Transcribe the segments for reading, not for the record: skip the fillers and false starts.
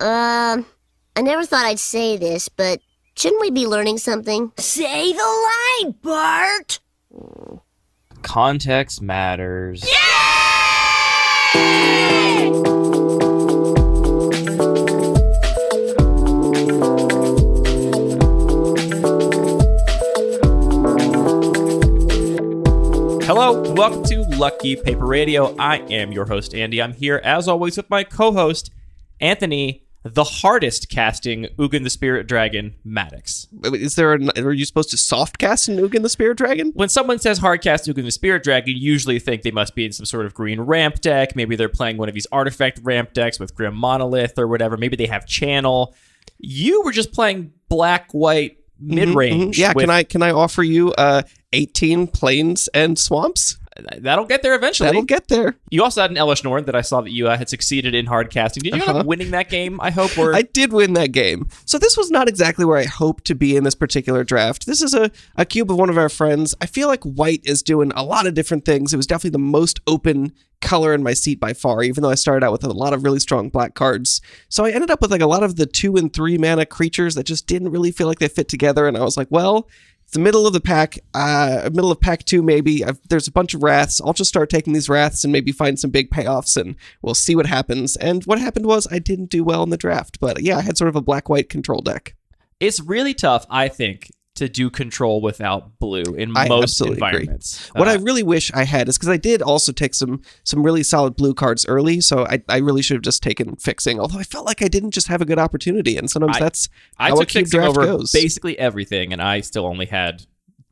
I never thought I'd say this, but shouldn't we be learning something? Say the line, Bart! Context matters. Yay! Hello, and welcome to Lucky Paper Radio. I am your host, Andy. I'm here, as always, with my co-host, Anthony, the hardest casting Ugin the Spirit Dragon, Maddox. Are you supposed to soft cast an Ugin the Spirit Dragon? When someone says hard cast Ugin the Spirit Dragon, you usually think they must be in some sort of green ramp deck. Maybe they're playing one of these artifact ramp decks with Grim Monolith or whatever. Maybe they have Channel. You were just playing black-white mid-range. Yeah, can I offer you 18 plains and swamps? That'll get there eventually. That'll get there. You also had an Elesh Norn that I saw that you had succeeded in hard casting. Did you end up winning that game, I hope? Or... I did win that game. So this was not exactly where I hoped to be in this particular draft. This is a cube of one of our friends. I feel like white is doing a lot of different things. It was definitely the most open color in my seat by far, even though I started out with a lot of really strong black cards. So I ended up with like a lot of the 2 and 3 mana creatures that just didn't really feel like they fit together. And I was like, well... It's the middle of the pack, middle of pack 2 maybe. There's a bunch of wraths. I'll just start taking these wraths and maybe find some big payoffs, and we'll see what happens. And what happened was I didn't do well in the draft. But yeah, I had sort of a black-white control deck. It's really tough, I think, to do control without blue in most environments. What I really wish I had is because I did also take some really solid blue cards early, so I really should have just taken fixing, although I felt like I didn't just have a good opportunity, and sometimes that's how a cube draft goes. Basically everything, and I still only had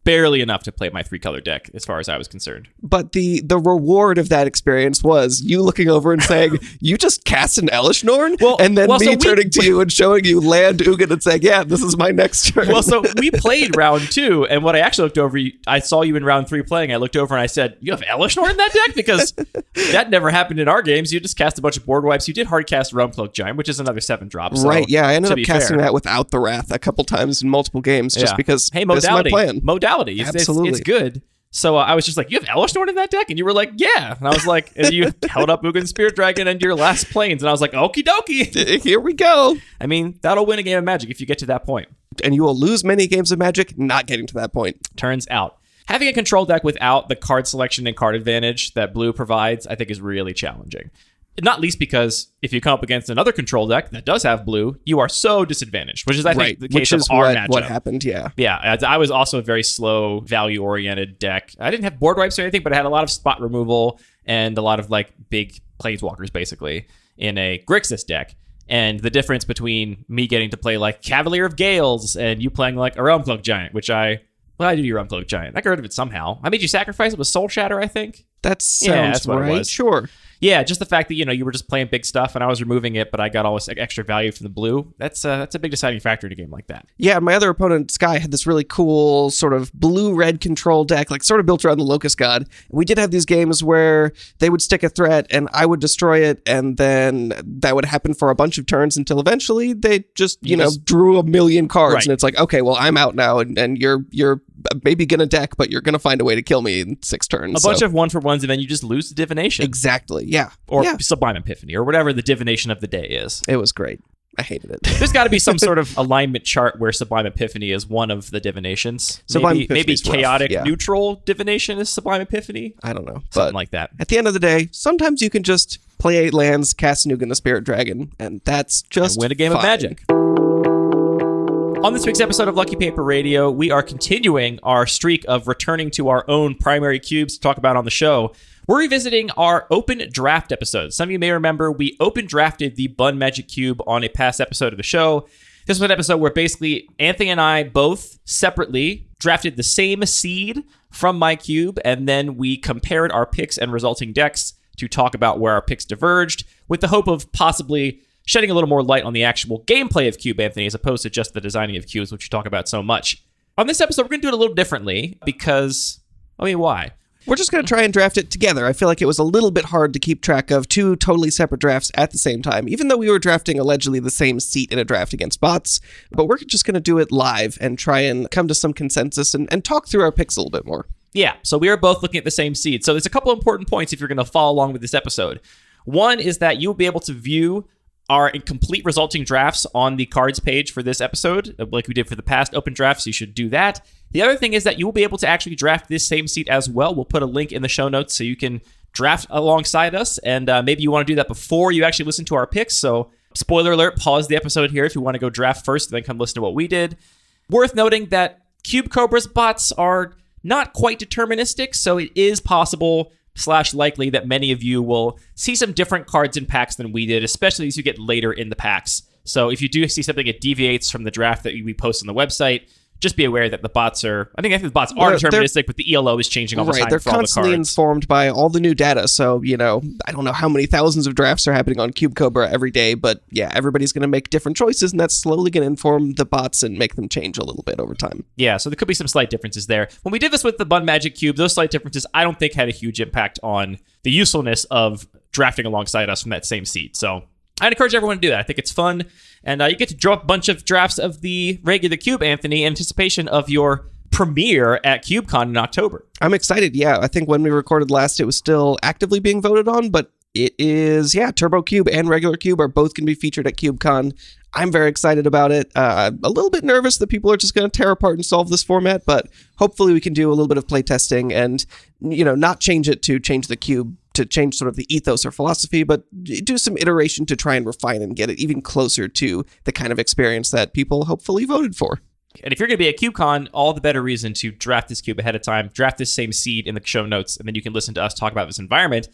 barely enough to play my 3-color deck as far as I was concerned. But the reward of that experience was you looking over and saying, you just cast an Elesh Norn? And then me turning to you and showing you land Ugin and saying, yeah, this is my next turn. Well, so we played round 2, and what I actually looked over, I saw you in round 3 playing, I looked over and I said, you have Elesh Norn in that deck? Because that never happened in our games. You just cast a bunch of board wipes. You did hard cast Realmcloak Giant, which is another 7-drop. So, right, yeah, I ended up casting that without the Wrath a couple times in multiple games, just because this is my plan. Modality. Absolutely. It's good. So I was just like, you have Elesh Norn in that deck? And you were like, yeah. And I was like, and you held up Ugin Spirit Dragon and your last planes. And I was like, okie dokie. Here we go. I mean, that'll win a game of Magic if you get to that point. And you will lose many games of Magic not getting to that point. Turns out. Having a control deck without the card selection and card advantage that blue provides, I think is really challenging. Not least because if you come up against another control deck that does have blue, you are so disadvantaged, which is, I think, the case of our matchup. What happened, yeah. Yeah, I was also a very slow, value-oriented deck. I didn't have board wipes or anything, but I had a lot of spot removal and a lot of like big planeswalkers, basically, in a Grixis deck. And the difference between me getting to play like Cavalier of Gales and you playing like a Realmcloak Giant, which I did your Realmcloak Giant. I got rid of it somehow. I made you sacrifice it with Soul Shatter, I think. That sounds what right. It was. Sure. Yeah, just the fact that, you were just playing big stuff and I was removing it, but I got all this extra value from the blue. That's a big deciding factor in a game like that. Yeah, my other opponent, Sky, had this really cool sort of blue-red control deck, like sort of built around the Locust God. We did have these games where they would stick a threat and I would destroy it, and then that would happen for a bunch of turns until eventually they just, drew a million cards. Right. And it's like, okay, well, I'm out now, and you're maybe gonna deck, but you're gonna find a way to kill me in 6 turns. A bunch of 1-for-1s, and then you just lose the divination. Exactly, yeah. Or Sublime Epiphany, or whatever the divination of the day is. It was great. I hated it. There's got to be some sort of alignment chart where Sublime Epiphany is one of the divinations. Maybe chaotic neutral divination is Sublime Epiphany. I don't know. Something like that. At the end of the day, sometimes you can just play 8 lands, cast Ugin the Spirit Dragon, and that's just win a game fine. of Magic. On this week's episode of Lucky Paper Radio, we are continuing our streak of returning to our own primary cubes to talk about on the show. We're revisiting our open draft episode. Some of you may remember we open drafted the Bun Magic Cube on a past episode of the show. This was an episode where basically Anthony and I both separately drafted the same seed from my cube, and then we compared our picks and resulting decks to talk about where our picks diverged, with the hope of possibly shedding a little more light on the actual gameplay of Cube, Anthony, as opposed to just the designing of cubes, which you talk about so much. On this episode, we're going to do it a little differently because, why? We're just going to try and draft it together. I feel like it was a little bit hard to keep track of 2 totally separate drafts at the same time, even though we were drafting allegedly the same seat in a draft against bots. But we're just going to do it live and try and come to some consensus and talk through our picks a little bit more. Yeah, so we are both looking at the same seed. So there's a couple important points if you're going to follow along with this episode. One is that you will be able to view our complete resulting drafts on the cards page for this episode, like we did for the past open drafts. You should do that. The other thing is that you will be able to actually draft this same seat as well. We'll put a link in the show notes so you can draft alongside us, and maybe you want to do that before you actually listen to our picks. So spoiler alert, pause the episode here if you want to go draft first, then come listen to what we did. Worth noting that Cube Cobra's bots are not quite deterministic, so it is possible / likely that many of you will see some different cards in packs than we did, especially as you get later in the packs. So if you do see something that deviates from the draft that we post on the website, just be aware that the bots are... I think the bots are deterministic, but the ELO is changing all the time they're for all the cards. constantly informed by all the new data. So, I don't know how many thousands of drafts are happening on Cube Cobra every day, but yeah, everybody's going to make different choices, and that's slowly going to inform the bots and make them change a little bit over time. Yeah, so there could be some slight differences there. When we did this with the Bun Magic Cube, those slight differences I don't think had a huge impact on the usefulness of drafting alongside us from that same seat. So I'd encourage everyone to do that. I think it's fun. And you get to draw up a bunch of drafts of the regular Cube, Anthony, in anticipation of your premiere at CubeCon in October. I'm excited. Yeah, I think when we recorded last, it was still actively being voted on, but it is, Turbo Cube and regular Cube are both going to be featured at CubeCon. I'm very excited about it. A little bit nervous that people are just going to tear apart and solve this format, but hopefully we can do a little bit of playtesting and, not change it to change the Cube, to change sort of the ethos or philosophy, but do some iteration to try and refine and get it even closer to the kind of experience that people hopefully voted for. And if you're going to be at CubeCon, all the better reason to draft this cube ahead of time, draft this same seed in the show notes, and then you can listen to us talk about this environment.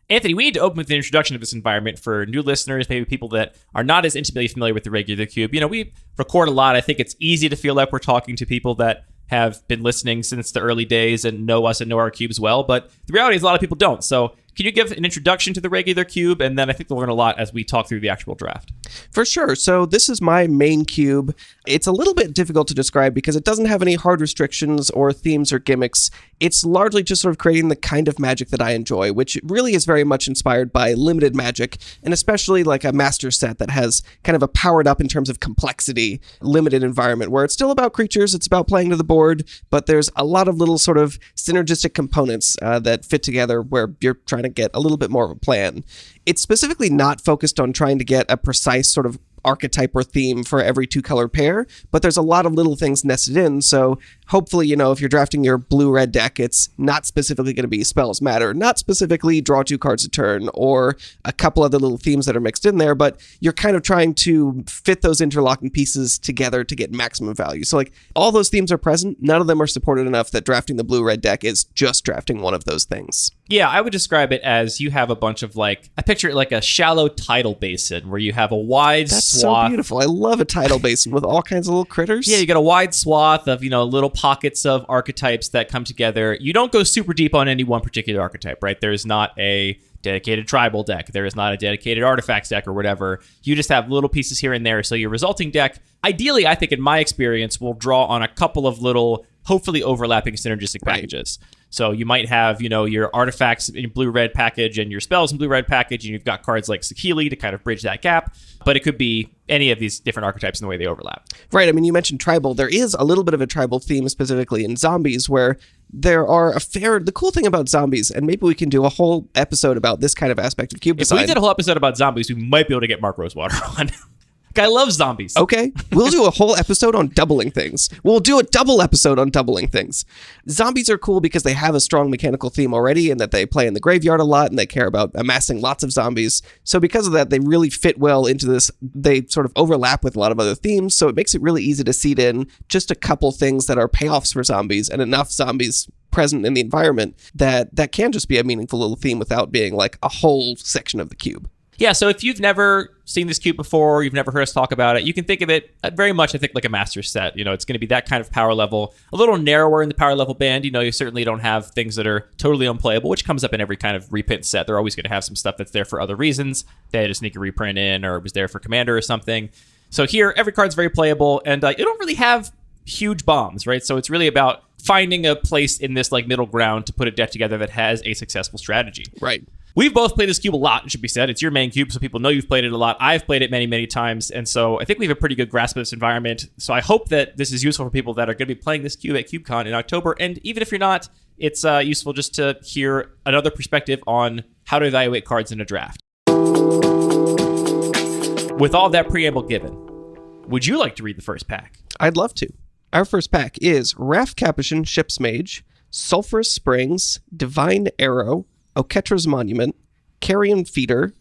Anthony, we need to open with an introduction of this environment for new listeners, maybe people that are not as intimately familiar with the regular cube. We record a lot. I think it's easy to feel like we're talking to people that have been listening since the early days and know us and know our cubes well, but the reality is a lot of people don't. So can you give an introduction to the regular cube? And then I think we'll learn a lot as we talk through the actual draft. For sure. So this is my main cube. It's a little bit difficult to describe because it doesn't have any hard restrictions or themes or gimmicks. It's largely just sort of creating the kind of magic that I enjoy, which really is very much inspired by limited magic, and especially like a master set that has kind of a powered up in terms of complexity, limited environment where it's still about creatures, it's about playing to the board, but there's a lot of little sort of synergistic components that fit together where you're trying to get a little bit more of a plan. It's specifically not focused on trying to get a precise sort of archetype or theme for every two-color pair, but there's a lot of little things nested in, so hopefully, if you're drafting your blue-red deck, it's not specifically going to be spells matter, not specifically draw 2 cards a turn, or a couple other little themes that are mixed in there, but you're kind of trying to fit those interlocking pieces together to get maximum value. So all those themes are present, none of them are supported enough that drafting the blue-red deck is just drafting one of those things. Yeah, I would describe it as you have a bunch of I picture it like a shallow tidal basin where you have a wide That's swath. So beautiful. I love a tidal basin with all kinds of little critters. Yeah, you got a wide swath of, little pockets of archetypes that come together. You don't go super deep on any one particular archetype, right? There's not a dedicated tribal deck. There is not a dedicated artifacts deck or whatever. You just have little pieces here and there. So your resulting deck, ideally, I think in my experience, will draw on a couple of little, hopefully overlapping synergistic packages. Right. So you might have, your artifacts in blue-red package and your spells in blue-red package, and you've got cards like Sakili to kind of bridge that gap. But it could be any of these different archetypes in the way they overlap. Right. I mean, you mentioned tribal. There is a little bit of a tribal theme specifically in zombies where there are the cool thing about zombies, and maybe we can do a whole episode about this kind of aspect of cube design. If we did a whole episode about zombies, we might be able to get Mark Rosewater on. Guy loves zombies. Okay, we'll do a whole episode on doubling things. We'll do a double episode on doubling things. Zombies are cool because they have a strong mechanical theme already, and that they play in the graveyard a lot, and they care about amassing lots of zombies. So because of that, they really fit well into this. They sort of overlap with a lot of other themes, so it makes it really easy to seed in just a couple things that are payoffs for zombies, and enough zombies present in the environment that can just be a meaningful little theme without being like a whole section of the cube. Yeah, so if you've never seen this cube before, you've never heard us talk about it, you can think of it very much, I think, like a master set. It's going to be that kind of power level, a little narrower in the power level band. You certainly don't have things that are totally unplayable, which comes up in every kind of reprint set. They're always going to have some stuff that's there for other reasons. They had to sneak a reprint in, or it was there for Commander or something. So here, every card's very playable, and you don't really have huge bombs, right? So it's really about finding a place in this middle ground to put a deck together that has a successful strategy. Right. We've both played this cube a lot, it should be said. It's your main cube, so people know you've played it a lot. I've played it many, many times, and so I think we have a pretty good grasp of this environment. So I hope that this is useful for people that are going to be playing this cube at CubeCon in October, and even if you're not, it's useful just to hear another perspective on how to evaluate cards in a draft. with all that preamble given, would you like to read the first pack? I'd love to. Our first pack is Wrath Capuchin Ship's Mage, Sulphurous Springs, Divine Arrow, Oketra's Monument, Carrion Feeder,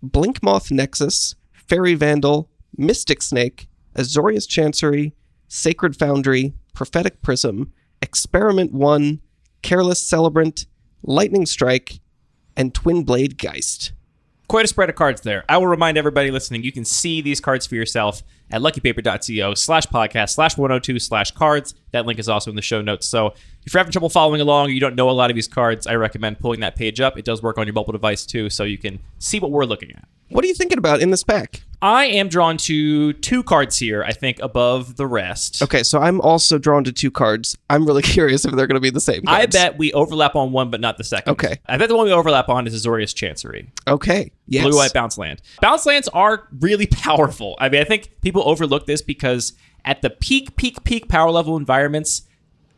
Blinkmoth Nexus, Fairy Vandal, Mystic Snake, Azorius Chancery, Sacred Foundry, Prophetic Prism, Experiment 1, Careless Celebrant, Lightning Strike, and Twin Blade Geist. Quite a spread of cards there. I will remind everybody listening, you can see these cards for yourself at luckypaper.co/podcast/102/cards. That link is also in the show notes. So if you're having trouble following along or you don't know a lot of these cards, I recommend pulling that page up. It does work on your mobile device too, so you can see what we're looking at. What are you thinking about in this pack? I am drawn to 2 cards here, I think, above the rest. Okay, so I'm also drawn to 2 cards. I'm really curious if they're going to be the same cards. I bet we overlap on one, but not the second. Okay. I bet the one we overlap on is Azorius Chancery. Okay, yes. Blue-white bounce land. Bounce lands are really powerful. I mean, I think people overlook this because at the peak power level environments,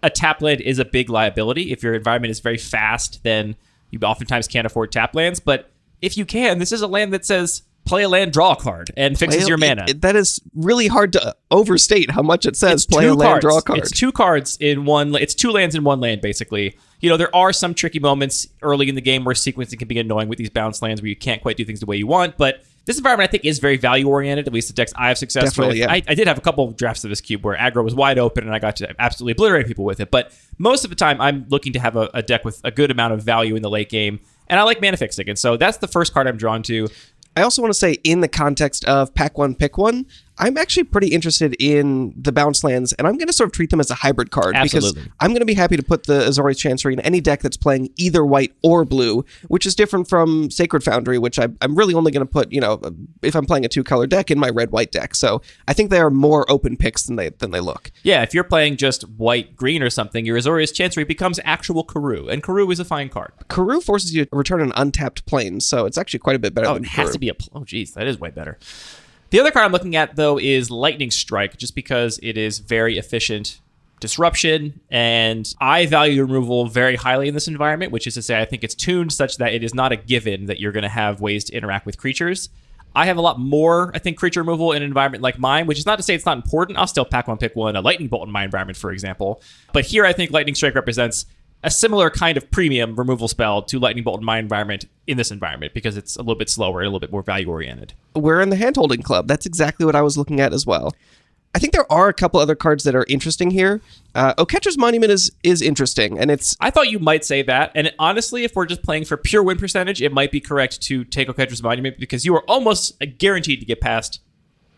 a tap land is a big liability. If your environment is very fast, then you oftentimes can't afford tap lands. But if you can, this is a land that says play a land, draw a card, and fixes your mana. That is really hard to overstate how much it says play a land, draw a card. It's 2 cards in one. It's 2 lands in one land, basically. You know, there are some tricky moments early in the game where sequencing can be annoying with these bounce lands where you can't quite do things the way you want, but this environment, I think, is very value-oriented, at least the decks I have success Definitely, with. yeah. I did have a couple of drafts of this cube where aggro was wide open and I got to absolutely obliterate people with it, but most of the time I'm looking to have a deck with a good amount of value in the late game, and I like mana fixing, and so that's the first card I'm drawn to. I also want to say, in the context of pack 1, pick 1, I'm actually pretty interested in the bounce lands, and I'm going to sort of treat them as a hybrid card. Absolutely. Because I'm going to be happy to put the Azorius Chancery in any deck that's playing either white or blue, which is different from Sacred Foundry, which I'm really only going to put, you know, if I'm playing a 2-color deck, in my red-white deck. So I think they are more open picks than they look. Yeah, if you're playing just white-green or something, your Azorius Chancery becomes actual Karoo, and Karoo is a fine card. Karoo forces you to return an untapped plane, so it's actually quite a bit better than it has Karoo. to be oh, geez, that is way better. The other card I'm looking at, though, is Lightning Strike, just because it is very efficient disruption, and I value removal very highly in this environment, which is to say I think it's tuned such that it is not a given that you're going to have ways to interact with creatures. I have a lot more, I think, creature removal in an environment like mine, which is not to say it's not important. I'll still pack 1, pick 1, a Lightning Bolt in my environment, for example. But here I think Lightning Strike represents a similar kind of premium removal spell to Lightning Bolt in my environment in this environment because it's a little bit slower and a little bit more value-oriented. We're in the hand-holding club. That's exactly what I was looking at as well. I think there are a couple other cards that are interesting here. Oketra's Monument is interesting, and it's... I thought you might say that, and honestly, if we're just playing for pure win percentage, it might be correct to take Oketra's Monument because you are almost guaranteed to get past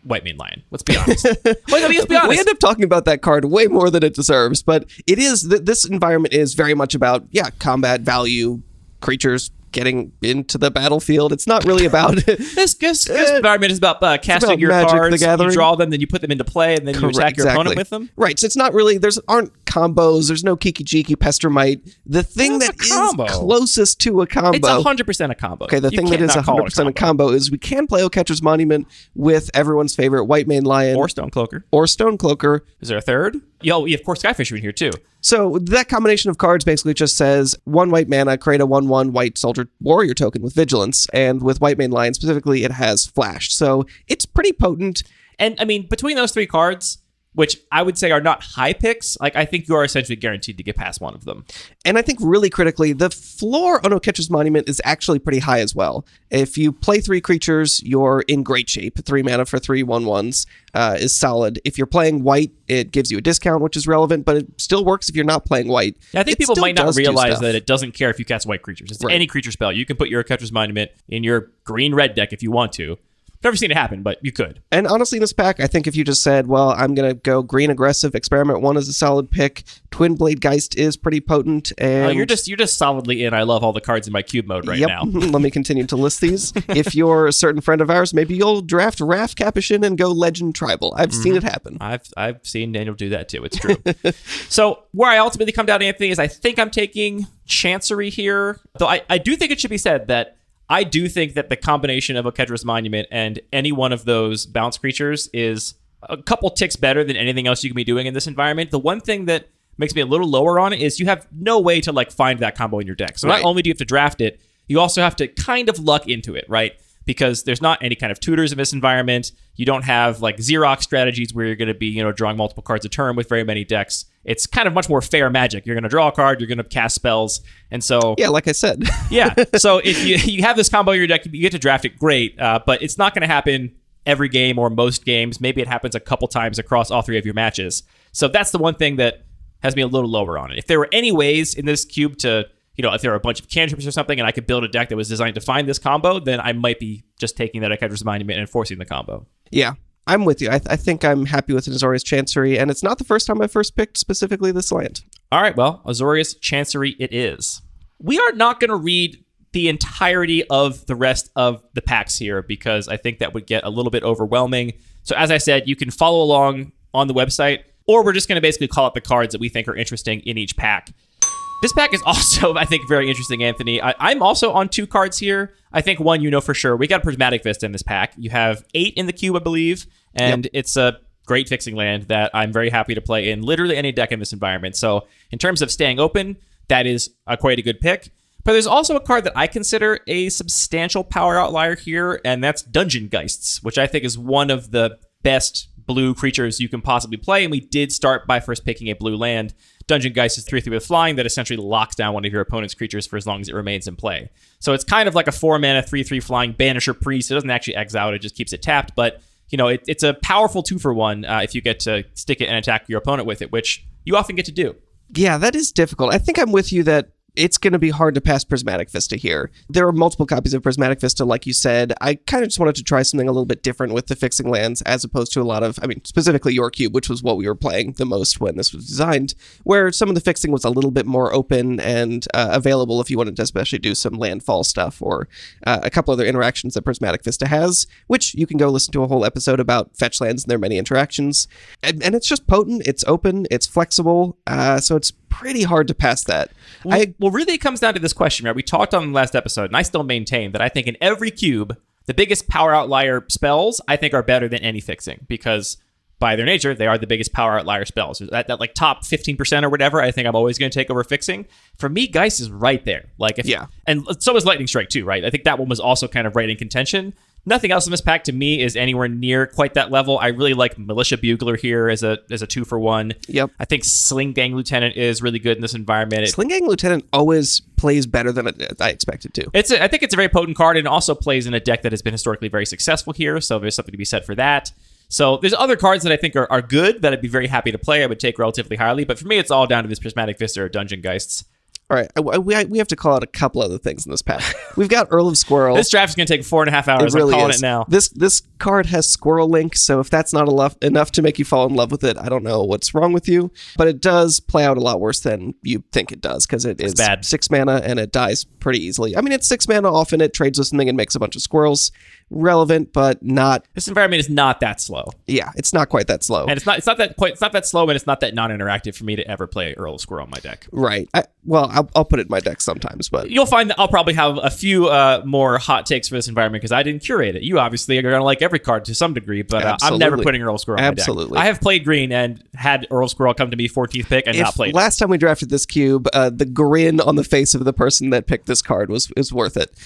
White Mane Lion. Let's be honest. Let's be honest. We end up talking about that card way more than it deserves, but it is... This environment is very much about, combat, value, creatures getting into the battlefield. It's not really about... This environment is about casting your cards, you draw them, then you put them into play, and then you attack your opponent with them. Right, so it's not really... aren't combos, there's no Kiki Jiki Pestermite. The thing that is closest to a combo... It's 100% a combo. Okay, the thing that is 100% a combo is we can play Oketra's Monument with everyone's favorite White Mane Lion. Or Stonecloaker. Is there a third? Yo, of course, Skyfisher in here, too. So that combination of cards basically just says 1 white mana, create a 1/1 white soldier warrior token with vigilance, and with White Mane Lion specifically, it has flash. So it's pretty potent. And I mean, between those 3 cards, which I would say are not high picks, I think you are essentially guaranteed to get past one of them. And I think really critically, the floor on Oketra's Monument is actually pretty high as well. If you play 3 creatures, you're in great shape. 3 mana for 3 1/1s is solid. If you're playing white, it gives you a discount, which is relevant, but it still works if you're not playing white. Yeah, I think people might not realize that it doesn't care if you cast white creatures. It's any creature spell. You can put your Oketra's Monument in your green-red deck if you want to. Never seen it happen, but you could. And honestly, in this pack, I think if you just said, well, I'm going to go green aggressive, Experiment 1 is a solid pick, Twin Blade Geist is pretty potent, and... you're just solidly in I love all the cards in my cube mode right now. Let me continue to list these. If you're a certain friend of ours, maybe you'll draft Wrath Capuchin and go Legend Tribal. I've seen it happen. I've seen Daniel do that too. It's true. So where I ultimately come down, Anthony, is I think I'm taking Chancery here, though I do think it should be said that I do think that the combination of Oketra's Monument and any one of those bounce creatures is a couple ticks better than anything else you can be doing in this environment. The one thing that makes me a little lower on it is you have no way to find that combo in your deck. So not only do you have to draft it, you also have to kind of luck into it, right? because there's not any kind of tutors in this environment. You don't have like Xerox strategies where you're going to be, drawing multiple cards a turn with very many decks. It's kind of much more fair Magic. You're going to draw a card, you're going to cast spells, and so Yeah, like I said. yeah. So if you have this combo in your deck, you get to draft it, great. But it's not going to happen every game or most games. Maybe it happens a couple times across all 3 of your matches. So that's the one thing that has me a little lower on it. If there were any ways in this cube to, if there were a bunch of cantrips or something and I could build a deck that was designed to find this combo, then I might be just taking that Echodra's Monument and forcing the combo. Yeah, I'm with you. I think I'm happy with Azorius Chancery, and it's not the first time I first picked specifically this land. All right, well, Azorius Chancery it is. We are not going to read the entirety of the rest of the packs here because I think that would get a little bit overwhelming. So as I said, you can follow along on the website, or we're just going to basically call out the cards that we think are interesting in each pack. This pack is also, I think, very interesting, Anthony. I'm also on 2 cards here. I think one, for sure. We got Prismatic Vista in this pack. You have 8 in the cube, I believe, and It's a great fixing land that I'm very happy to play in literally any deck in this environment. So in terms of staying open, that is quite a good pick. But there's also a card that I consider a substantial power outlier here, and that's Dungeon Geists, which I think is one of the best blue creatures you can possibly play. And we did start by first picking a blue land. Dungeon Geist is 3/3 with flying that essentially locks down one of your opponent's creatures for as long as it remains in play. So it's kind of like a 4-mana 3/3 flying Banisher Priest. It doesn't actually X out, it just keeps it tapped. But, it's a powerful 2-for-1 if you get to stick it and attack your opponent with it, which you often get to do. Yeah, that is difficult. I think I'm with you that it's going to be hard to pass Prismatic Vista here. There are multiple copies of Prismatic Vista, like you said. I kind of just wanted to try something a little bit different with the fixing lands, as opposed to a lot of, specifically your cube, which was what we were playing the most when this was designed, where some of the fixing was a little bit more open and available if you wanted to especially do some landfall stuff or a couple other interactions that Prismatic Vista has, which you can go listen to a whole episode about fetch lands and their many interactions. And it's just potent, it's open, it's flexible, so it's pretty hard to pass that. Well, really, it comes down to this question, right? We talked on the last episode, and I still maintain that I think in every cube, the biggest power outlier spells, I think, are better than any fixing, because by their nature, they are the biggest power outlier spells. That like top 15% or whatever, I think I'm always going to take over fixing. For me, Geist is right there. And so is Lightning Strike too, right? I think that one was also kind of right in contention. Nothing else in this pack to me is anywhere near quite that level. I really like Militia Bugler here as a 2-for-1. Yep. I think Sling Gang Lieutenant is really good in this environment. Sling Gang Lieutenant always plays better than I expected to. I think it's a very potent card, and also plays in a deck that has been historically very successful here, so there's something to be said for that. So there's other cards that I think are good that I'd be very happy to play. I would take relatively highly, but for me, it's all down to this Prismatic Vista or Dungeon Geists. All right, we have to call out a couple other things in this pack. We've got Earl of Squirrel. This draft is going to take 4.5 hours. Really I'm calling is. it now. This card has Squirrel Link, so if that's not enough to make you fall in love with it, I don't know what's wrong with you. But it does play out a lot worse than you think it does, because it's bad. 6 mana and it dies pretty easily. It's 6 mana. Often it trades with something and makes a bunch of squirrels. Relevant, but not. This environment is not that slow. Yeah, it's not quite that slow. And it's not that slow, and it's not that non-interactive for me to ever play Earl of Squirrel in my deck. Right. I'll put it in my deck sometimes, but you'll find that I'll probably have a few more hot takes for this environment because I didn't curate it. You obviously are going to like every card to some degree, but I'm never putting Earl of Squirrel in my deck. Absolutely. I have played green and had Earl of Squirrel come to me 14th pick and not played. Last time we drafted this cube, the grin on the face of the person that picked this card was worth it.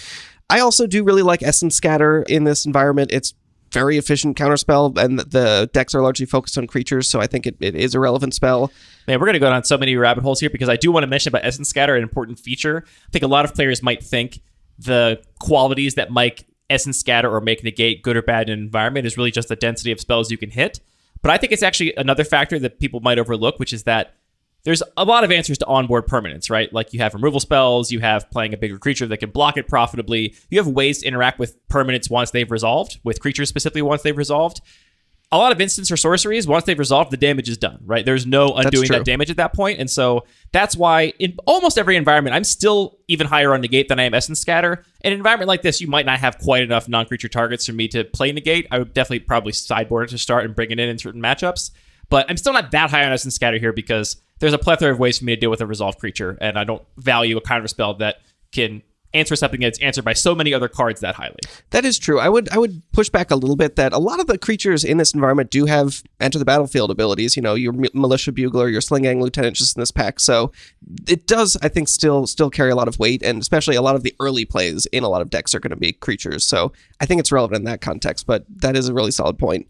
I also do really like Essence Scatter in this environment. It's very efficient counterspell, and the decks are largely focused on creatures, so I think it is a relevant spell. Man, we're going to go down so many rabbit holes here because I do want to mention about Essence Scatter, an important feature. I think a lot of players might think the qualities that make Essence Scatter or make negate good or bad in an environment is really just the density of spells you can hit. But I think it's actually another factor that people might overlook, which is that there's a lot of answers to onboard permanence, right? Like you have removal spells, you have playing a bigger creature that can block it profitably. You have ways to interact with permanents once they've resolved, with creatures specifically once they've resolved. A lot of instants or sorceries, once they've resolved, the damage is done, right? There's no undoing that damage at that point. And so that's why in almost every environment, I'm still even higher on negate than I am Essence Scatter. In an environment like this, you might not have quite enough non-creature targets for me to play negate. I would definitely probably sideboard it to start and bring it in certain matchups. But I'm still not that high on Essence Scatter here because there's a plethora of ways for me to deal with a resolved creature, and I don't value a counterspell that can answer something that's answered by so many other cards that highly. That is true. I would push back a little bit that a lot of the creatures in this environment do have enter the battlefield abilities. You know, your militia bugler, your sling gang lieutenant just in this pack. So it does, I think, still carry a lot of weight, and especially a lot of the early plays in a lot of decks are going to be creatures. So I think it's relevant in that context, but that is a really solid point.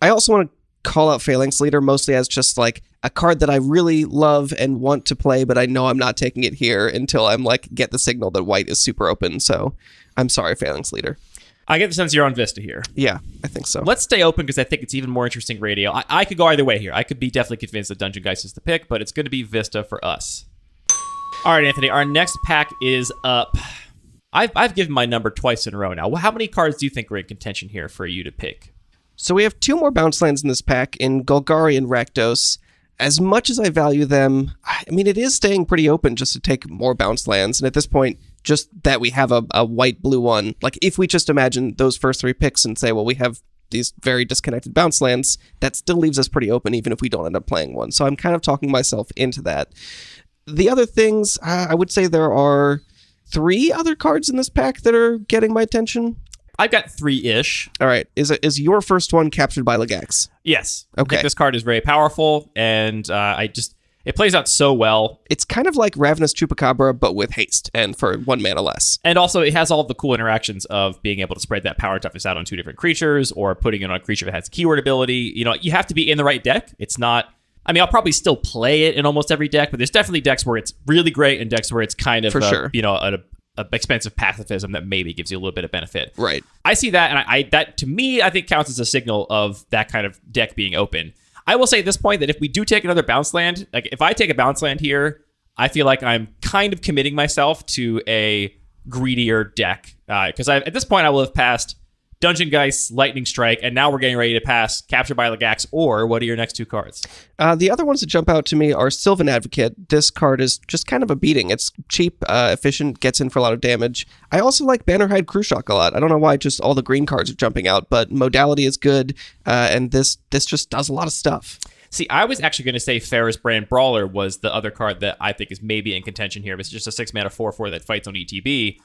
I also want to call out Phalanx Leader mostly as just like a card that I really love and want to play, but I know I'm not taking it here until I'm like, get the signal that white is super open. So I'm sorry, Phalanx Leader. I get the sense you're on Vista here. Yeah, I think so. Let's stay open because I think it's even more interesting radio. I could go either way here. I could be definitely convinced that Dungeon Geist is the pick, but it's going to be Vista for us. All right, Anthony, our next pack is up. I've given my number twice in a row now. How many cards do you think are in contention here for you to pick? So we have 2 more bounce lands in this pack in Golgari and Rakdos. As much as I value them, I mean, it is staying pretty open just to take more bounce lands. And at this point, just that we have a white-blue one, like if we just imagine those first 3 picks and say, well, we have these very disconnected bounce lands, that still leaves us pretty open even if we don't end up playing one. So I'm kind of talking myself into that. The other things, I would say there are 3 other cards in this pack that are getting my attention. I've got 3-ish. All right. Is your first one Captured by Legax? Yes. Okay. I think this card is very powerful, and it plays out so well. It's kind of like Ravenous Chupacabra, but with haste and for 1 mana less. And also, it has all of the cool interactions of being able to spread that power toughness out on 2 different creatures, or putting it on a creature that has keyword ability. You know, you have to be in the right deck. It's not... I mean, I'll probably still play it in almost every deck, but there's definitely decks where it's really great and decks where it's kind of, for sure, you know, a expensive pacifism that maybe gives you a little bit of benefit. Right. I see that, and that to me, I think counts as a signal of that kind of deck being open. I will say at this point that if we do take another bounce land, like if I take a bounce land here, I feel like I'm kind of committing myself to a greedier deck. Because at this point, I will have passed Dungeon Geist, Lightning Strike, and now we're getting ready to pass Captured by Legax, or what are your next 2 cards? The other ones that jump out to me are Sylvan Advocate. This card is just kind of a beating. It's cheap, efficient, gets in for a lot of damage. I also like Bannerhide Krushock a lot. I don't know why just all the green cards are jumping out, but modality is good, and this just does a lot of stuff. See, I was actually going to say Ferris Brand Brawler was the other card that I think is maybe in contention here. It's just a 6-mana 4/4 that fights on ETB.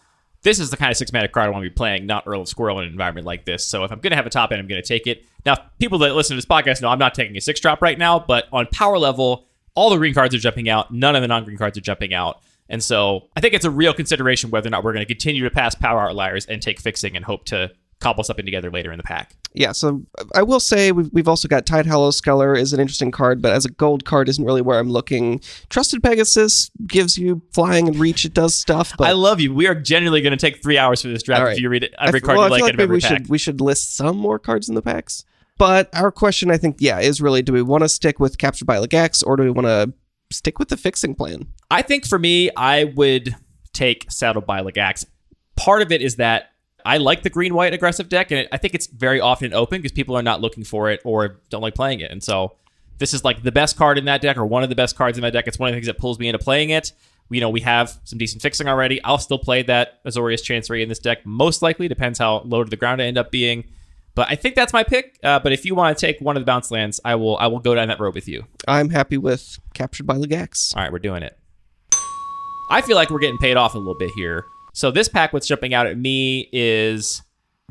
This is the kind of 6-mana card I want to be playing, not Earl of Squirrel in an environment like this. So if I'm going to have a top end, I'm going to take it. Now, people that listen to this podcast know I'm not taking a 6-drop right now, but on power level, all the green cards are jumping out. None of the non-green cards are jumping out. And so I think it's a real consideration whether or not we're going to continue to pass power outliers and take fixing and hope to cobble something together later in the pack. Yeah, so I will say we've also got Tide Hollow Sculler is an interesting card, but as a gold card isn't really where I'm looking. Trusted Pegasus gives you flying and reach. It does stuff. But I love you. We are genuinely going to take 3 hours for this draft if you read it, every card you like in every pack. We should list some more cards in the packs. But our question, I think, is really, do we want to stick with Captured by Legax, or do we want to stick with the fixing plan? I think for me, I would take Saddled by Legax. Part of it is that I like the green-white aggressive deck, and I think it's very often open because people are not looking for it or don't like playing it. And so this is like the best card in that deck, or one of the best cards in that deck. It's one of the things that pulls me into playing it. You know, we have some decent fixing already. I'll still play that Azorius Chancery in this deck, most likely. Depends how low to the ground I end up being. But I think that's my pick. But if you want to take one of the bounce lands, I will go down that road with you. I'm happy with Captured by Legax. All right, we're doing it. I feel like we're getting paid off a little bit here. So this pack, what's jumping out at me is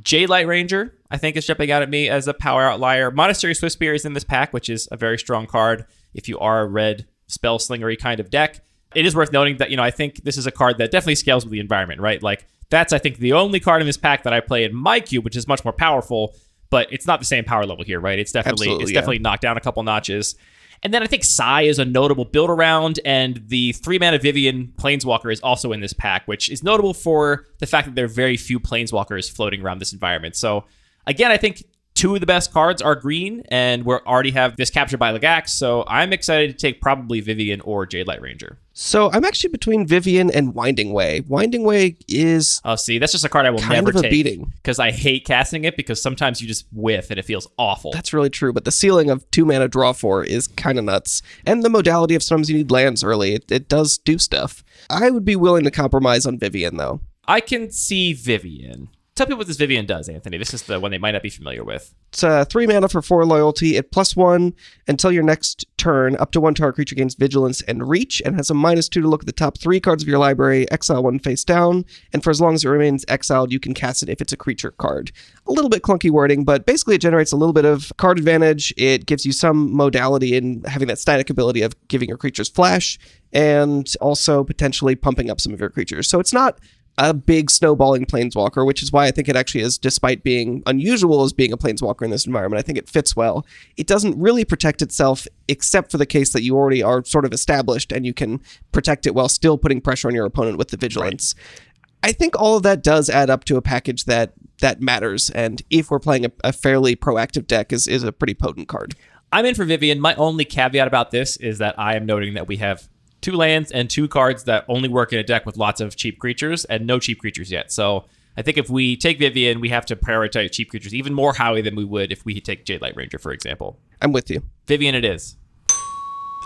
Jade Light Ranger, I think is jumping out at me as a power outlier. Monastery Swiftspear is in this pack, which is a very strong card if you are a red spell slingery kind of deck. It is worth noting that, I think this is a card that definitely scales with the environment, right? Like, that's, I think, the only card in this pack that I play in my cube, which is much more powerful, but it's not the same power level here, right? It's definitely knocked down a couple notches. And then I think Sai is a notable build around, and the 3-mana Vivian Planeswalker is also in this pack, which is notable for the fact that there are very few Planeswalkers floating around this environment. So, again, I think 2 of the best cards are green, and we already have this Captured by Legax, so I'm excited to take probably Vivian or Jade Light Ranger. So I'm actually between Vivian and Winding Way. Winding Way is... Oh, see, that's just a card I will never take. Beating. Because I hate casting it, because sometimes you just whiff and it feels awful. That's really true, but the ceiling of 2-mana draw 4 is kind of nuts. And the modality of sometimes you need lands early, it does do stuff. I would be willing to compromise on Vivian, though. I can see Vivian. Tell people what this Vivian does, Anthony. This is the one they might not be familiar with. It's 3 mana for 4 loyalty. It +1 until your next turn. Up to 1 target creature gains vigilance and reach, and has a -2 to look at the top 3 cards of your library. Exile 1 face down, and for as long as it remains exiled, you can cast it if it's a creature card. A little bit clunky wording, but basically it generates a little bit of card advantage. It gives you some modality in having that static ability of giving your creatures flash, and also potentially pumping up some of your creatures. So it's not a big snowballing planeswalker, which is why I think it actually is, despite being unusual as being a planeswalker in this environment, I think it fits well. It doesn't really protect itself, except for the case that you already are sort of established and you can protect it while still putting pressure on your opponent with the vigilance. Right. I think all of that does add up to a package that matters, and if we're playing a fairly proactive deck, is a pretty potent card. I'm in for Vivian. My only caveat about this is that I am noting that we have 2 lands and 2 cards that only work in a deck with lots of cheap creatures and no cheap creatures yet. So I think if we take Vivian, we have to prioritize cheap creatures even more highly than we would if we take Jadelight Ranger, for example. I'm with you. Vivian it is.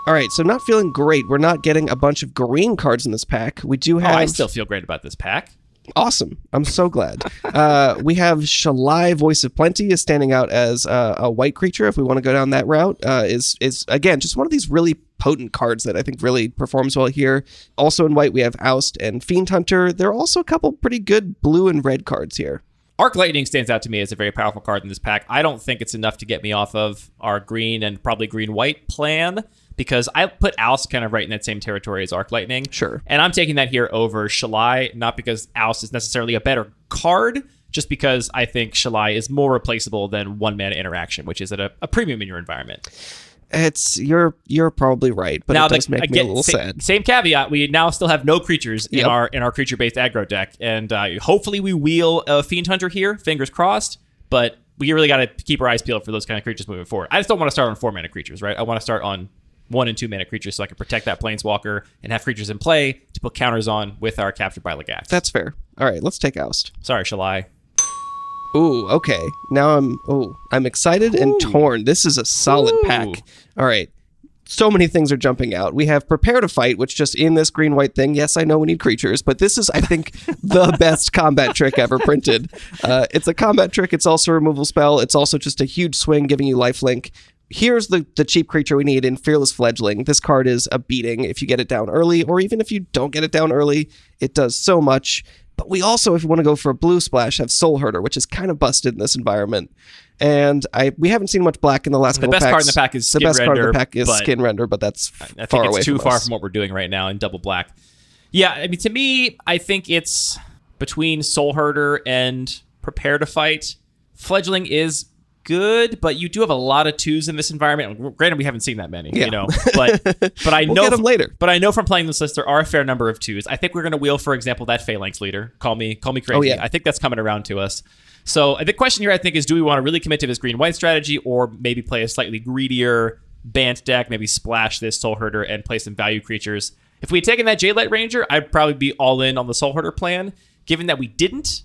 All right, so not feeling great. We're not getting a bunch of green cards in this pack. We do have... I still feel great about this pack. Awesome. I'm so glad. We have Shalai, Voice of Plenty, is standing out as a white creature, if we want to go down that route. Is again, just one of these really potent cards that I think really performs well here. Also in white, we have Oust and Fiend Hunter. There are also a couple pretty good blue and red cards here. Arc Lightning stands out to me as a very powerful card in this pack. I don't think it's enough to get me off of our green and probably green-white plan, because I put Oust kind of right in that same territory as Arc Lightning. Sure. And I'm taking that here over Shalai, not because Oust is necessarily a better card, just because I think Shalai is more replaceable than 1-mana interaction, which is at a premium in your environment. You're probably right, but now, it does make me a little sad. Same caveat: we now still have no creatures in our creature-based aggro deck, and hopefully we wheel a Fiend Hunter here. Fingers crossed, but we really got to keep our eyes peeled for those kind of creatures moving forward. I just don't want to start on 4-mana creatures, right? I want to start on 1- and 2-mana creatures so I can protect that planeswalker and have creatures in play to put counters on with our Captured by Legax. That's fair. All right, let's take Oust. Sorry, Shalai. Ooh, okay. Now I'm excited and torn. This is a solid pack. All right. So many things are jumping out. We have Prepare to Fight, which just in this green-white thing, yes, I know we need creatures, but this is, I think, the best combat trick ever printed. It's a combat trick. It's also a removal spell. It's also just a huge swing giving you lifelink. Here's the cheap creature we need in Fearless Fledgling. This card is a beating if you get it down early, or even if you don't get it down early. It does so much. But we also, if you want to go for a blue splash, have Soul Herder, which is kind of busted in this environment. And we haven't seen much black in the last couple packs. The best card in the pack is Skin Render. The best card in the pack is Skin Render, but that's far away from us. I think it's too far from what we're doing right now in double black. Yeah, I mean, to me, I think it's between Soul Herder and Prepare to Fight. Fledgling is good, but you do have a lot of 2s in this environment. Granted, we haven't seen that many, but I know get them later. But I know from playing this list there are a fair number of 2s. I think we're going to wheel, for example, that Phalanx Leader. Call me crazy. Oh, yeah. I think that's coming around to us. So the question here, I think, is do we want to really commit to this green-white strategy, or maybe play a slightly greedier Bant deck, maybe splash this Soul Herder and play some value creatures? If we had taken that Jadelight Ranger, I'd probably be all in on the Soul Herder plan. Given that we didn't,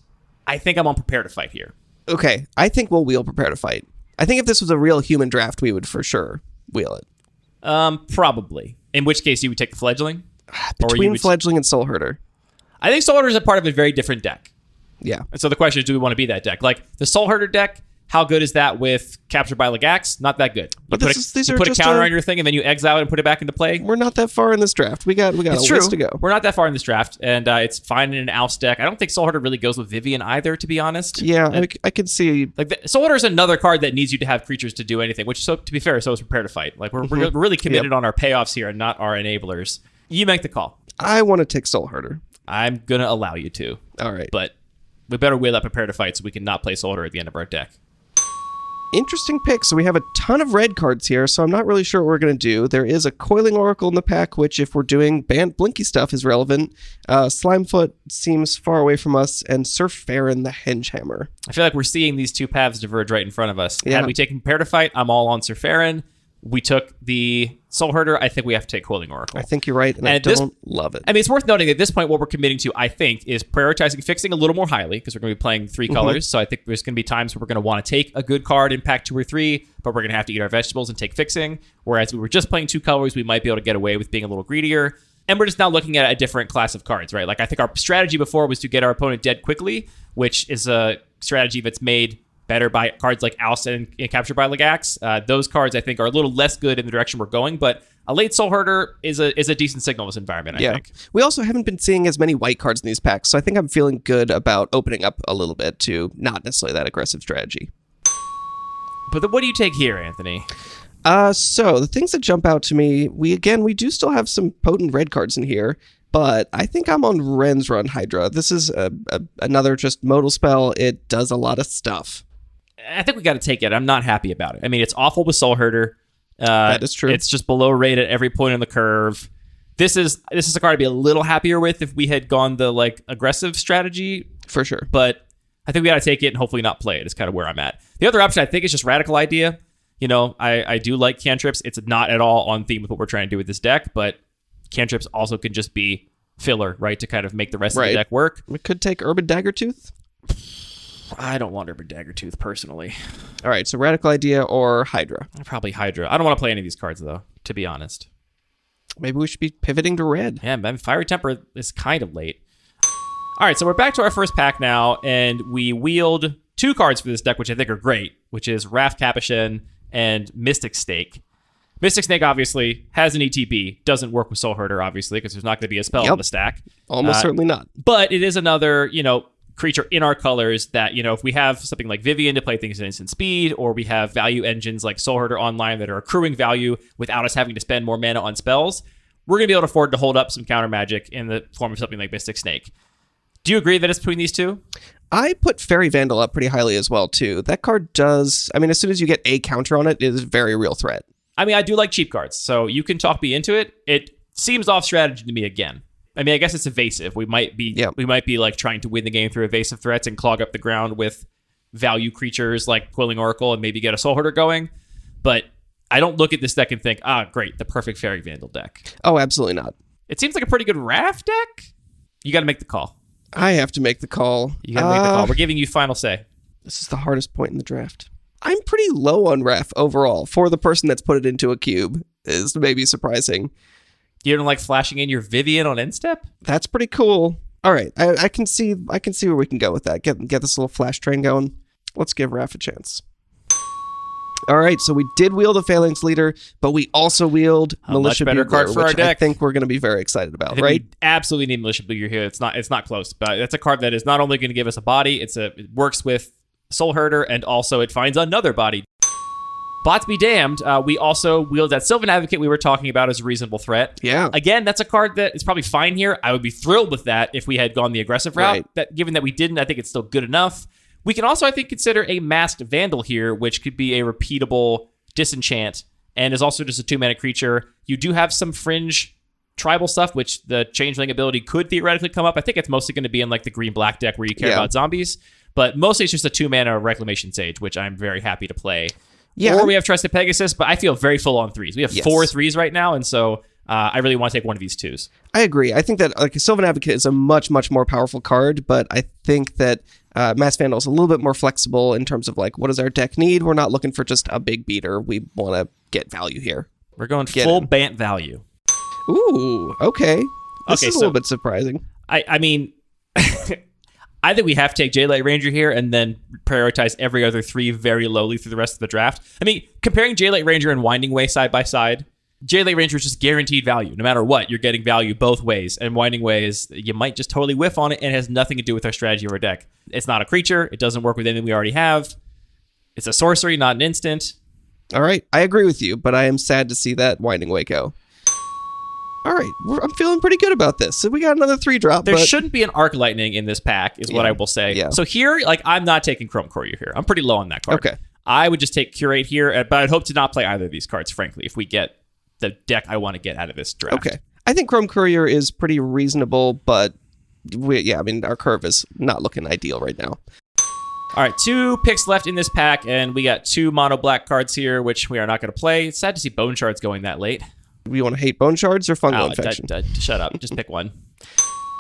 I think I'm on Prepare to Fight here. Okay, I think we'll wheel Prepare to Fight. I think if this was a real human draft, we would for sure wheel it. Probably. In which case, you would take the Fledgling? Between Fledgling and Soul Herder. I think Soul Herder is a part of a very different deck. Yeah. And so the question is, do we want to be that deck? Like, the Soul Herder deck, how good is that with Captured by Legax? Not that good. But you put a just counter on your thing, and then you exile it and put it back into play. We're not that far in this draft. We got a ways to go. We're not that far in this draft, and it's fine in an Oust deck. I don't think Soul Herder really goes with Vivian either, to be honest. Yeah, I can see. Like, Soul Herder is another card that needs you to have creatures to do anything, which, so to be fair, so is Prepare to Fight. Like, we're really committed on our payoffs here and not our enablers. You make the call. I want to take Soul Herder. I'm going to allow you to. All right. But we better wheel up Prepare to Fight so we can not play Soul Herder at the end of our deck. Interesting pick. So we have a ton of red cards here, so I'm not really sure what we're going to do. There is a Coiling Oracle in the pack, which if we're doing Bant Blinky stuff is relevant. Slimefoot seems far away from us, and Surferin the Hengehammer. I feel like we're seeing these two paths diverge right in front of us. Yeah. Had we taken Prepare to Fight, I'm all on Surferin. We took the Soul Herder. I think we have to take Coiling Oracle. I think you're right, and I don't love it. I mean, it's worth noting that at this point, what we're committing to, I think, is prioritizing fixing a little more highly, because we're going to be playing 3 colors. So I think there's going to be times where we're going to want to take a good card in pack 2 or 3, but we're going to have to eat our vegetables and take fixing. Whereas we were just playing 2 colors, we might be able to get away with being a little greedier. And we're just now looking at a different class of cards, right? Like, I think our strategy before was to get our opponent dead quickly, which is a strategy that's made better by cards like Oust and Captured by Legax. Those cards, I think, are a little less good in the direction we're going, but a late Soul Herder is a decent signal in this environment, I think. We also haven't been seeing as many white cards in these packs, so I think I'm feeling good about opening up a little bit to not necessarily that aggressive strategy. But what do you take here, Anthony? So the things that jump out to me, we do still have some potent red cards in here, but I think I'm on Ren's Run Hydra. This is another just modal spell. It does a lot of stuff. I think we got to take it. I'm not happy about it. I mean, it's awful with Soul Herder. That is true. It's just below rate at every point on the curve. This is a card to be a little happier with if we had gone the like aggressive strategy. For sure. But I think we got to take it and hopefully not play it is kind of where I'm at. The other option I think is just Radical Idea. You know, I do like cantrips. It's not at all on theme with what we're trying to do with this deck, but cantrips also can just be filler, right, to kind of make the rest of the deck work. We could take Urban Daggertooth. I don't want Urban Daggertooth personally. All right, so Radical Idea or Hydra? Probably Hydra. I don't want to play any of these cards, though, to be honest. Maybe we should be pivoting to red. Yeah, man, Fiery Temper is kind of late. All right, so we're back to our first pack now, and we wield 2 cards for this deck, which I think are great, which is Wrath Capuchin and Mystic Snake. Mystic Snake, obviously, has an ETB. Doesn't work with Soul Herder, obviously, because there's not going to be a spell on the stack. Almost certainly not. But it is another, creature in our colors that, if we have something like Vivian to play things at instant speed, or we have value engines like Soul Herder online that are accruing value without us having to spend more mana on spells, we're going to be able to afford to hold up some counter magic in the form of something like Mystic Snake. Do you agree that it's between these two? I put Fairy Vandal up pretty highly as well, too. That card does... I mean, as soon as you get a counter on it, it is a very real threat. I mean, I do like cheap cards, so you can talk me into it. It seems off strategy to me again. I mean, I guess it's evasive. We might be like trying to win the game through evasive threats and clog up the ground with value creatures like Quilling Oracle and maybe get a Soul Herder going. But I don't look at this deck and think, great, the perfect Fairy Vandal deck. Oh, absolutely not. It seems like a pretty good Wrath deck. You got to make the call. I have to make the call. You got to make the call. We're giving you final say. This is the hardest point in the draft. I'm pretty low on Wrath overall. For the person that's put it into a cube is maybe surprising. You don't like flashing in your Vivian on end step? That's pretty cool. All right, I can see where we can go with that. Get this little flash train going. Let's give Wrath a chance. All right, so we did wield a Phalanx Leader, but we also wield Militia better Bugler, card for our which deck. I think we're going to be very excited about, right? We absolutely need Militia Bugler here. It's not close, but that's a card that is not only going to give us a body, it works with Soul Herder, and also it finds another body. Bots be damned, we also wield that Sylvan Advocate we were talking about as a reasonable threat. Yeah. Again, that's a card that is probably fine here. I would be thrilled with that if we had gone the aggressive route. Right. That, given that we didn't, I think it's still good enough. We can also, I think, consider a Masked Vandal here, which could be a repeatable disenchant, and is also just a 2-mana creature. You do have some fringe tribal stuff, which the Changeling ability could theoretically come up. I think it's mostly going to be in like the green-black deck where you care about zombies, but mostly it's just a 2-mana Reclamation Sage, which I'm very happy to play. Yeah. Or we have Trusted Pegasus, but I feel very full on 3s. We have 4 3s right now, and so I really want to take one of these 2s. I agree. I think that like Sylvan Advocate is a much, much more powerful card, but I think that Mass Vandal is a little bit more flexible in terms of like, what does our deck need? We're not looking for just a big beater. We want to get value here. We're going full Bant value. Ooh, okay. This is a little bit surprising. I mean, I think we have to take J-Light Ranger here and then prioritize every other 3 very lowly through the rest of the draft. I mean, comparing J-Light Ranger and Winding Way side by side, J-Light Ranger is just guaranteed value. No matter what, you're getting value both ways. And Winding Way is, you might just totally whiff on it, and it has nothing to do with our strategy of our deck. It's not a creature. It doesn't work with anything we already have. It's a sorcery, not an instant. All right. I agree with you, but I am sad to see that Winding Way go. All right. I'm feeling pretty good about this. So we got another 3-drop. There shouldn't be an Arc Lightning in this pack, is what I will say. Yeah. So here, like, I'm not taking Chrome Courier here. I'm pretty low on that card. Okay. I would just take Curate here, but I'd hope to not play either of these cards, frankly, if we get the deck I want to get out of this draft. Okay. I think Chrome Courier is pretty reasonable, but our curve is not looking ideal right now. All right, 2 picks left in this pack, and we got 2 mono black cards here, which we are not going to play. It's sad to see Bone Shards going that late. You want to hate Bone Shards or Fungal Infection? Shut up. Just pick one.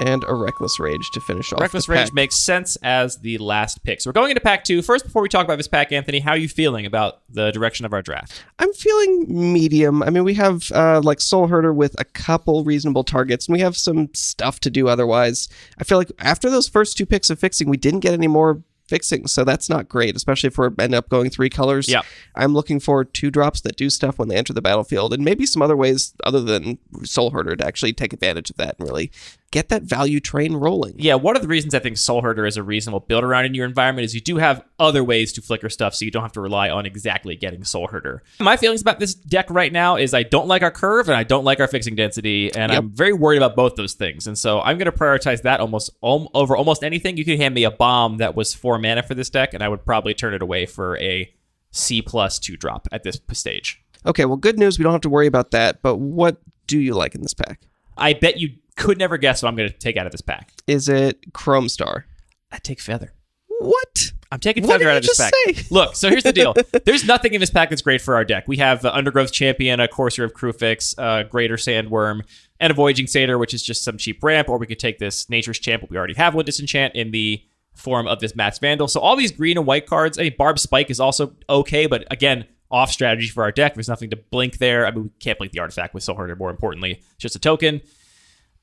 And a Reckless Rage to finish off Reckless the Rage pack. makes sense as the last pick. So we're going into pack 2. First, before we talk about this pack, Anthony, how are you feeling about the direction of our draft? I'm feeling medium. I mean, we have like Soul Herder with a couple reasonable targets, and we have some stuff to do otherwise. I feel like after those first 2 picks of fixing, we didn't get any more fixing, so that's not great, especially if we end up going 3 colors. Yeah. I'm looking for 2 drops that do stuff when they enter the battlefield, and maybe some other ways other than Soul Herder to actually take advantage of that and really get that value train rolling. Yeah, one of the reasons I think Soul Herder is a reasonable build around in your environment is you do have other ways to flicker stuff, so you don't have to rely on exactly getting Soul Herder. My feelings about this deck right now is I don't like our curve and I don't like our fixing density, and I'm very worried about both those things. And so I'm going to prioritize that over almost anything. You could hand me a bomb that was 4 mana for this deck, and I would probably turn it away for a C+ 2-drop at this stage. Okay, well, good news. We don't have to worry about that, but what do you like in this pack? I bet you could never guess what I'm going to take out of this pack. Is it Chrome Star? I take Feather. What? I'm taking What Feather did out you of this just pack. say? Look, so here's the deal. There's nothing in this pack that's great for our deck. We have Undergrowth Champion, a Courser of Crufix, Greater Sandworm, and a Voyaging Satyr, which is just some cheap ramp, or we could take this Nature's Champ, but we already have one Disenchant in the form of this Matt's Vandal. So all these green and white cards, I mean, Barb Spike is also okay, but again, off strategy for our deck. There's nothing to blink there. I mean, we can't blink the artifact with Soul Herder, more importantly. It's just a token.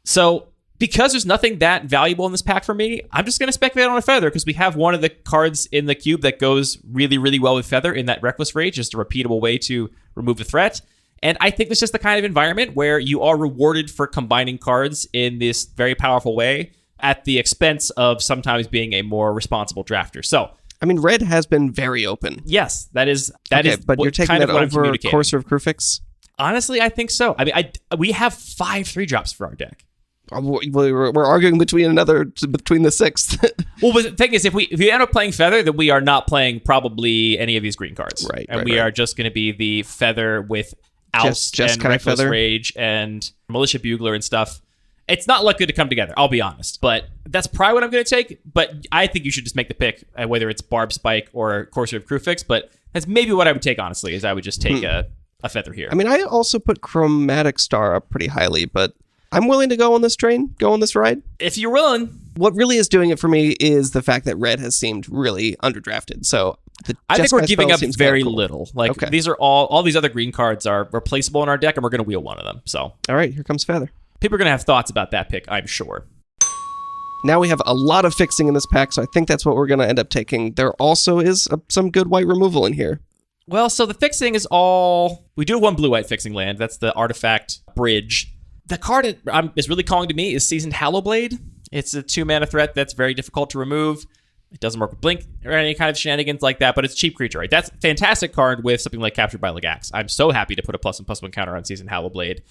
So because there's nothing that valuable in this pack for me, I'm just going to speculate on a Feather because we have one of the cards in the cube that goes really, really well with Feather in that Reckless Rage, just a repeatable way to remove the threat. And I think it's just the kind of environment where you are rewarded for combining cards in this very powerful way at the expense of sometimes being a more responsible drafter. So, I mean, red has been very open. yes, that is But you're taking kind that of what I'm over communicating. Courser of Crufix? Honestly, I think so. I mean, we have 5 3-drops for our deck. We're arguing between the 6th. Well, but the thing is, if we end up playing Feather, then we are not playing probably any of these green cards. Right, And right, we right. are just going to be the Feather with Oust Just and kind of Reckless Feather? Rage and Militia Bugler and stuff. It's not likely to come together, I'll be honest. But that's probably what I'm going to take. But I think you should just make the pick, whether it's Barb Spike or Courser of Crufix. But that's maybe what I would take, honestly, is I would just take a Feather here. I mean, I also put Chromatic Star up pretty highly, but I'm willing to go on this train, go on this ride. If you're willing. What really is doing it for me is the fact that red has seemed really underdrafted. So I think we're giving up seems very kinda cool. little. Like, Okay. these are all these other green cards are replaceable in our deck, and we're going to wheel one of them. So All right, here comes Feather. people are going to have thoughts about that pick, I'm sure. Now we have a lot of fixing in this pack, so I think that's what we're going to end up taking. There also is some good white removal in here. Well, so the fixing is all... We do have one blue-white fixing land. That's the Artifact Bridge. The card is really calling to me is Seasoned Hallowblade. It's a 2-mana threat that's very difficult to remove. It doesn't work with Blink or any kind of shenanigans like that, but it's a cheap creature, right? That's a fantastic card with something like Captured by Legax. I'm so happy to put a +1/+1 counter on Seasoned Hallowblade.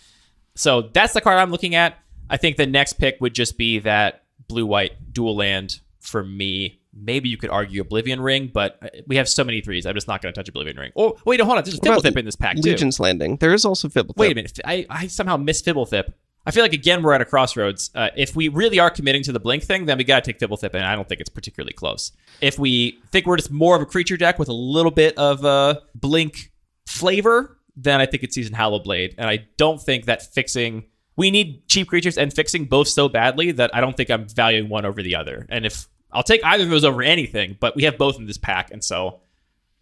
So that's the card I'm looking at. I think the next pick would just be that blue-white dual land for me. Maybe you could argue Oblivion Ring, but we have so many 3s. I'm just not going to touch Oblivion Ring. Oh, wait, hold on. There's a What about Fibblethip in this pack, too. Legion's Landing. There is also Fibblethip. Wait a minute. I somehow missed Fibblethip. I feel like, again, we're at a crossroads. If we really are committing to the Blink thing, then we got to take Fibblethip, and I don't think it's particularly close. If we think we're just more of a creature deck with a little bit of Blink flavor, then I think it's Seasoned Hallowblade. And I don't think that fixing... We need cheap creatures and fixing both so badly that I don't think I'm valuing one over the other. And if I'll take either of those over anything, but we have both in this pack, and so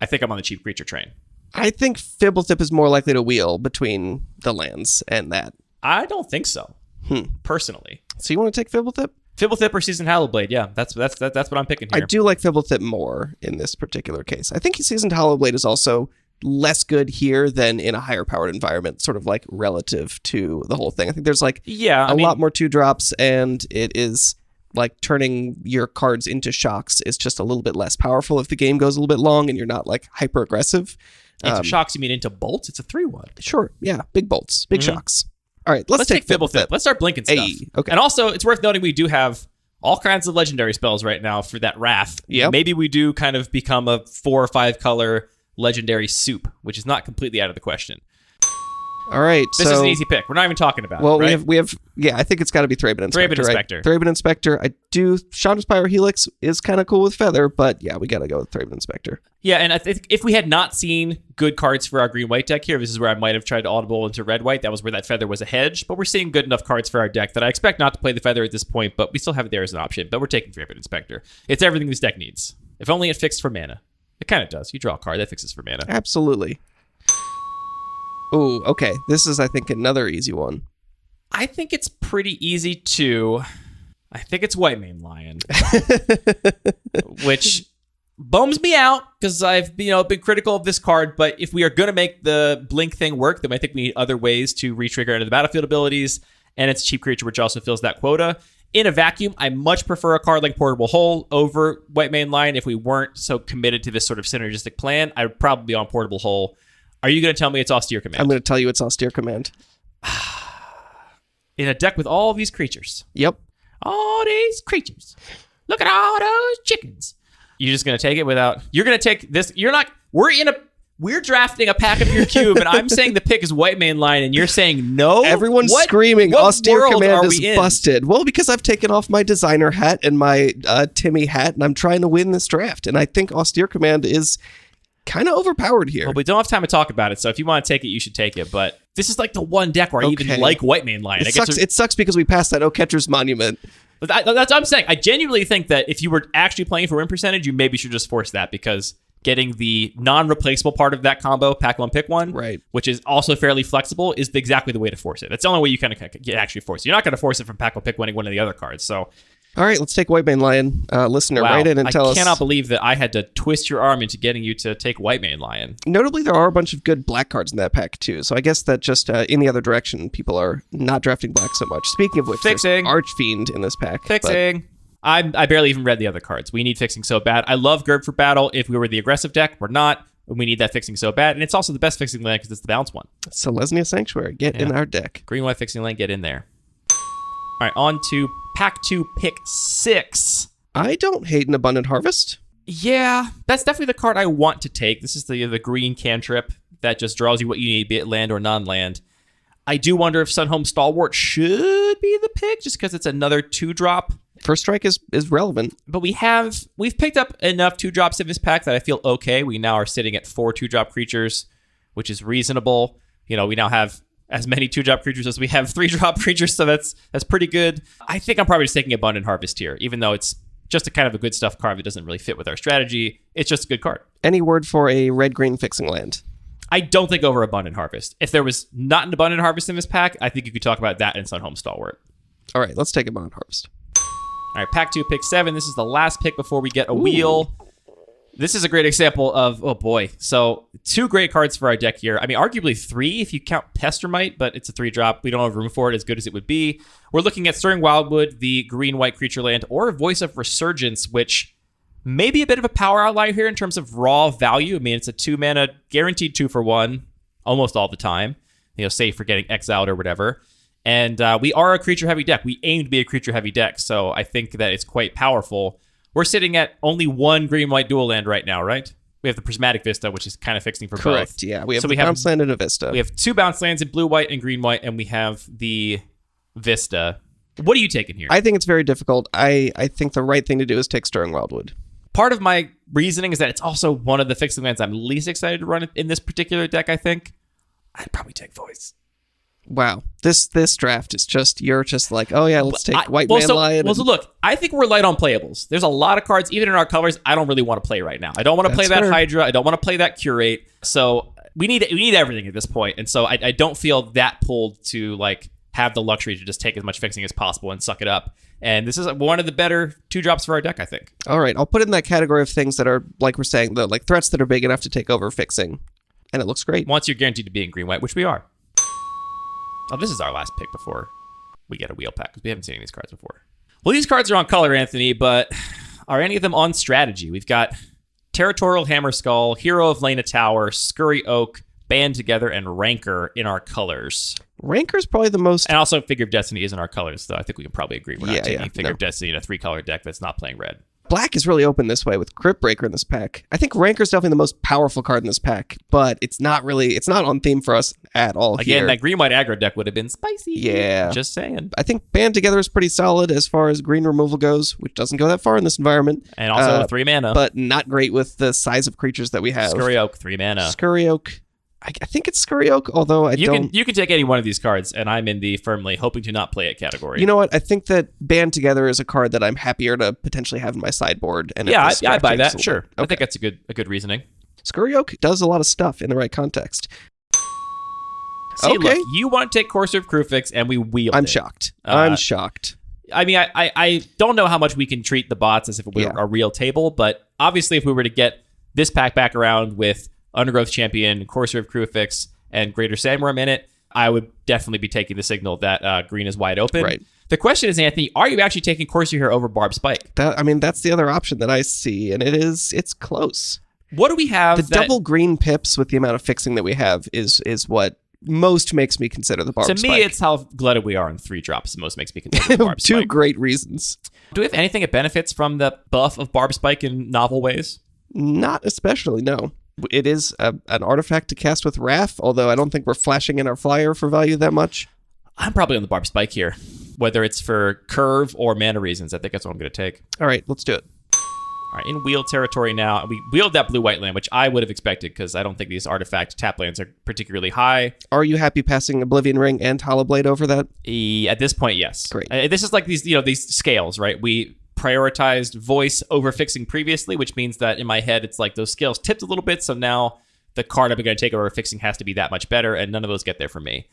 I think I'm on the cheap creature train. I think Fibblethip is more likely to wheel between the lands and that. I don't think so, personally. So you want to take Fibblethip? Fibblethip or Seasoned Hallowblade, yeah, that's what I'm picking here. I do like Fibblethip more in this particular case. I think Seasoned Hallowblade is also less good here than in a higher powered environment, sort of like relative to the whole thing. I think there's like a lot more 2-drops, and it is like turning your cards into shocks is just a little bit less powerful if the game goes a little bit long and you're not like hyper aggressive. Into shocks, you mean into bolts? It's a 3/1. Sure, yeah, big bolts, big shocks. All right, let's take Fibblethip. Let's start blinking stuff. Hey, okay. And also, it's worth noting we do have all kinds of legendary spells right now for that Wrath. Yep. Maybe we do kind of become a 4 or 5 color legendary soup, which is not completely out of the question. All right. This is an easy pick. We're not even talking about it, right? we have. Yeah, I think it's got to be Thraben Inspector. Thraben Inspector. Right? Thraben Inspector. I do. Chandra Spire Helix is kind of cool with Feather, but yeah, we got to go with Thraben Inspector. Yeah, and I think if we had not seen good cards for our green-white deck here, this is where I might have tried to audible into red-white. That was where that Feather was a hedge, but we're seeing good enough cards for our deck that I expect not to play the Feather at this point, but we still have it there as an option, but we're taking Thraben Inspector. It's everything this deck needs. If only it fixed for mana. It kind of does. You draw a card, that fixes for mana. Absolutely. Oh, okay. This is, I think, another easy one. I think it's pretty easy too. I think it's White Mane Lion, which bums me out because I've been critical of this card. But if we are going to make the blink thing work, then I think we need other ways to retrigger into the battlefield abilities. And it's a cheap creature, which also fills that quota. In a vacuum, I much prefer a card like Portable Hole over White Mane Lion. If we weren't so committed to this sort of synergistic plan, I would probably be on Portable Hole. Are you going to tell me it's Austere Command? I'm going to tell you it's Austere Command. In a deck with all these creatures. Yep. All these creatures. Look at all those chickens. You're just going to take it without... You're going to take this... You're not... We're drafting a pack of your cube, and I'm saying the pick is White Mane Lion, and you're saying no? Everyone's screaming, Austere Command is busted. Well, because I've taken off my designer hat and my Timmy hat, and I'm trying to win this draft. And I think Austere Command is kind of overpowered here. Well, we don't have time to talk about it, so if you want to take it, you should take it. But this is like the one deck where I even like White Mane Lion. It sucks because we passed that Catcher's Monument. But that's what I'm saying. I genuinely think that if you were actually playing for win percentage, you maybe should just force that, because getting the non-replaceable part of that combo, pack one, pick one, right, which is also fairly flexible, is exactly the way to force it. That's the only way you kind of actually force it. You're not going to force it from pack one, pick one, one of the other cards. So, all right, let's take White Mane Lion. Listener, write in and tell us. I cannot believe that I had to twist your arm into getting you to take White Mane Lion. Notably, there are a bunch of good black cards in that pack, too. So I guess that just in the other direction, people are not drafting black so much. Speaking of which, there's Archfiend in this pack. Fixing. I barely even read the other cards. We need fixing so bad. I love Gerb for Battle. If we were the aggressive deck, we're not. We need that fixing so bad. And it's also the best fixing land because it's the bounce one. Selesnya Sanctuary. Get in our deck. Green, white fixing land. Get in there. All right, on to Pack 2, Pick 6. I don't hate an Abundant Harvest. Yeah, that's definitely the card I want to take. This is the green cantrip that just draws you what you need, be it land or non-land. I do wonder if Sunhome Stalwart should be the pick, just because it's another 2-drop. First Strike is relevant. But we've picked up enough 2-drops in this pack that I feel okay. We now are sitting at 4 2-drop creatures, which is reasonable. We now have as many 2-drop creatures as we have 3-drop creatures, so that's pretty good. I think I'm probably just taking Abundant Harvest here, even though it's just a kind of a good stuff card that doesn't really fit with our strategy. It's just a good card. Any word for a red-green fixing land? I don't think over Abundant Harvest. If there was not an Abundant Harvest in this pack, I think you could talk about that in Sunhome Stalwart. All right, let's take Abundant Harvest. All right, Pack 2, Pick 7. This is the last pick before we get a wheel. This is a great example of, oh boy. So 2 great cards for our deck here. I mean, arguably 3 if you count Pestermite, but it's a 3-drop. We don't have room for it as good as it would be. We're looking at Stirring Wildwood, the green-white creature land, or Voice of Resurgence, which may be a bit of a power outlier here in terms of raw value. I mean, it's a 2-mana, guaranteed 2-for-1, almost all the time. Save for getting exiled or whatever. And we are a creature-heavy deck. We aim to be a creature-heavy deck, so I think that it's quite powerful. We're sitting at only 1 green-white dual land right now, right? We have the Prismatic Vista, which is kind of fixing for both. Correct, yeah. We have the bounce land and a Vista. We have 2 bounce lands in blue-white and green-white, and we have the Vista. What are you taking here? I think it's very difficult. I think the right thing to do is take Stirring Wildwood. Part of my reasoning is that it's also one of the fixing lands I'm least excited to run in this particular deck, I think. I'd probably take Voice. Wow. This draft is just, you're just like, oh yeah, let's take White Mane Lion. Well, so look, I think we're light on playables. There's a lot of cards, even in our colors, I don't really want to play right now. I don't want to play that Hydra. I don't want to play that Curate. So we need everything at this point. And so I don't feel that pulled to have the luxury to just take as much fixing as possible and suck it up. And this is one of the better 2-drops for our deck, I think. All right. I'll put it in that category of things that are, like we're saying, the threats that are big enough to take over fixing. And it looks great. Once you're guaranteed to be in green-white, which we are. Oh, this is our last pick before we get a wheel pack, because we haven't seen any of these cards before. Well, these cards are on color, Anthony, but are any of them on strategy? We've got Territorial Hammerskull, Hero of Lena Tower, Scurry Oak, Band Together, and Rancor in our colors. Rancor's probably the most... And also Figure of Destiny is in our colors, though I think we can probably agree we're not taking Figure of Destiny in a 3-color deck that's not playing red. Black is really open this way with Crypt Breaker in this pack. I think Ranker's definitely the most powerful card in this pack, but it's not on theme for us at all Again, here. that green-white aggro deck would have been spicy. Yeah. Just saying. I think Band Together is pretty solid as far as green removal goes, which doesn't go that far in this environment. And also 3 mana. But not great with the size of creatures that we have. Scurry Oak, 3 mana. Scurry Oak. I think it's Scurry Oak, although You can take any one of these cards, and I'm in the firmly hoping to not play it category. You know what? I think that Band Together is a card that I'm happier to potentially have in my sideboard. And yeah, if this I buy changes that. a Sure. little bit. I Okay. think that's a good reasoning. Scurry Oak does a lot of stuff in the right context. See, Okay. look, you want to take Courser of Krufix, and we wield I'm it. shocked. I'm shocked. I mean, I don't know how much we can treat the bots as if it were a real table, but obviously if we were to get this pack back around with Undergrowth Champion, Courser of Krufix, and Greater Sandworm in it, I would definitely be taking the signal that green is wide open. Right. The question is, Anthony, are you actually taking Courser here over Barb Spike? That's the other option that I see, and it's close. What do we have? The double green pips with the amount of fixing that we have is what most makes me consider the Barb To Spike. me, it's how glutted we are in 3 drops. Most makes me consider the Barb Two Spike. great reasons. Do we have anything that benefits from the buff of Barb Spike in novel ways? Not especially, no. It is an artifact to cast with Wrath, although I don't think we're flashing in our flyer for value that much. I'm probably on the Barb Spike here, whether it's for curve or mana reasons. I think that's what I'm going to take. All right, let's do it. All right, in wheel territory now. We wheeled that blue-white land, which I would have expected because I don't think these artifact tap lands are particularly high. Are you happy passing Oblivion Ring and Hollowblade over that? At this point, yes. Great. This is like these scales, right? We prioritized voice over fixing previously, which means that in my head, it's like those scales tipped a little bit. So now the card I'm going to take over fixing has to be that much better, and none of those get there for me.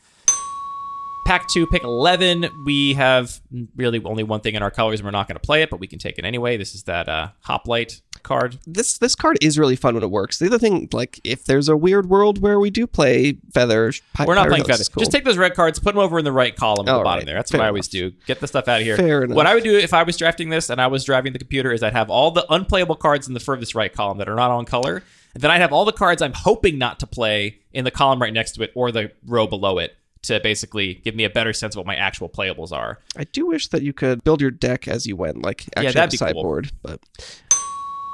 Pack 2, pick 11. We have really only one thing in our colors, and we're not going to play it, but we can take it anyway. This is that Hoplite card. This card is really fun when it works. The other thing, like, if there's a weird world where we do play Feather... We're not playing Pyrenos Feather. is cool. Just take those red cards, put them over in the right column at the All bottom right. there. That's Fair what I always enough. do. Get the stuff out of here. Fair enough. What I would do if I was drafting this and I was driving the computer is I'd have all the unplayable cards in the furthest right column that are not on color. And then I'd have all the cards I'm hoping not to play in the column right next to it or the row below it to basically give me a better sense of what my actual playables are. I do wish that you could build your deck as you went, like actually that'd have a be cool. sideboard, but...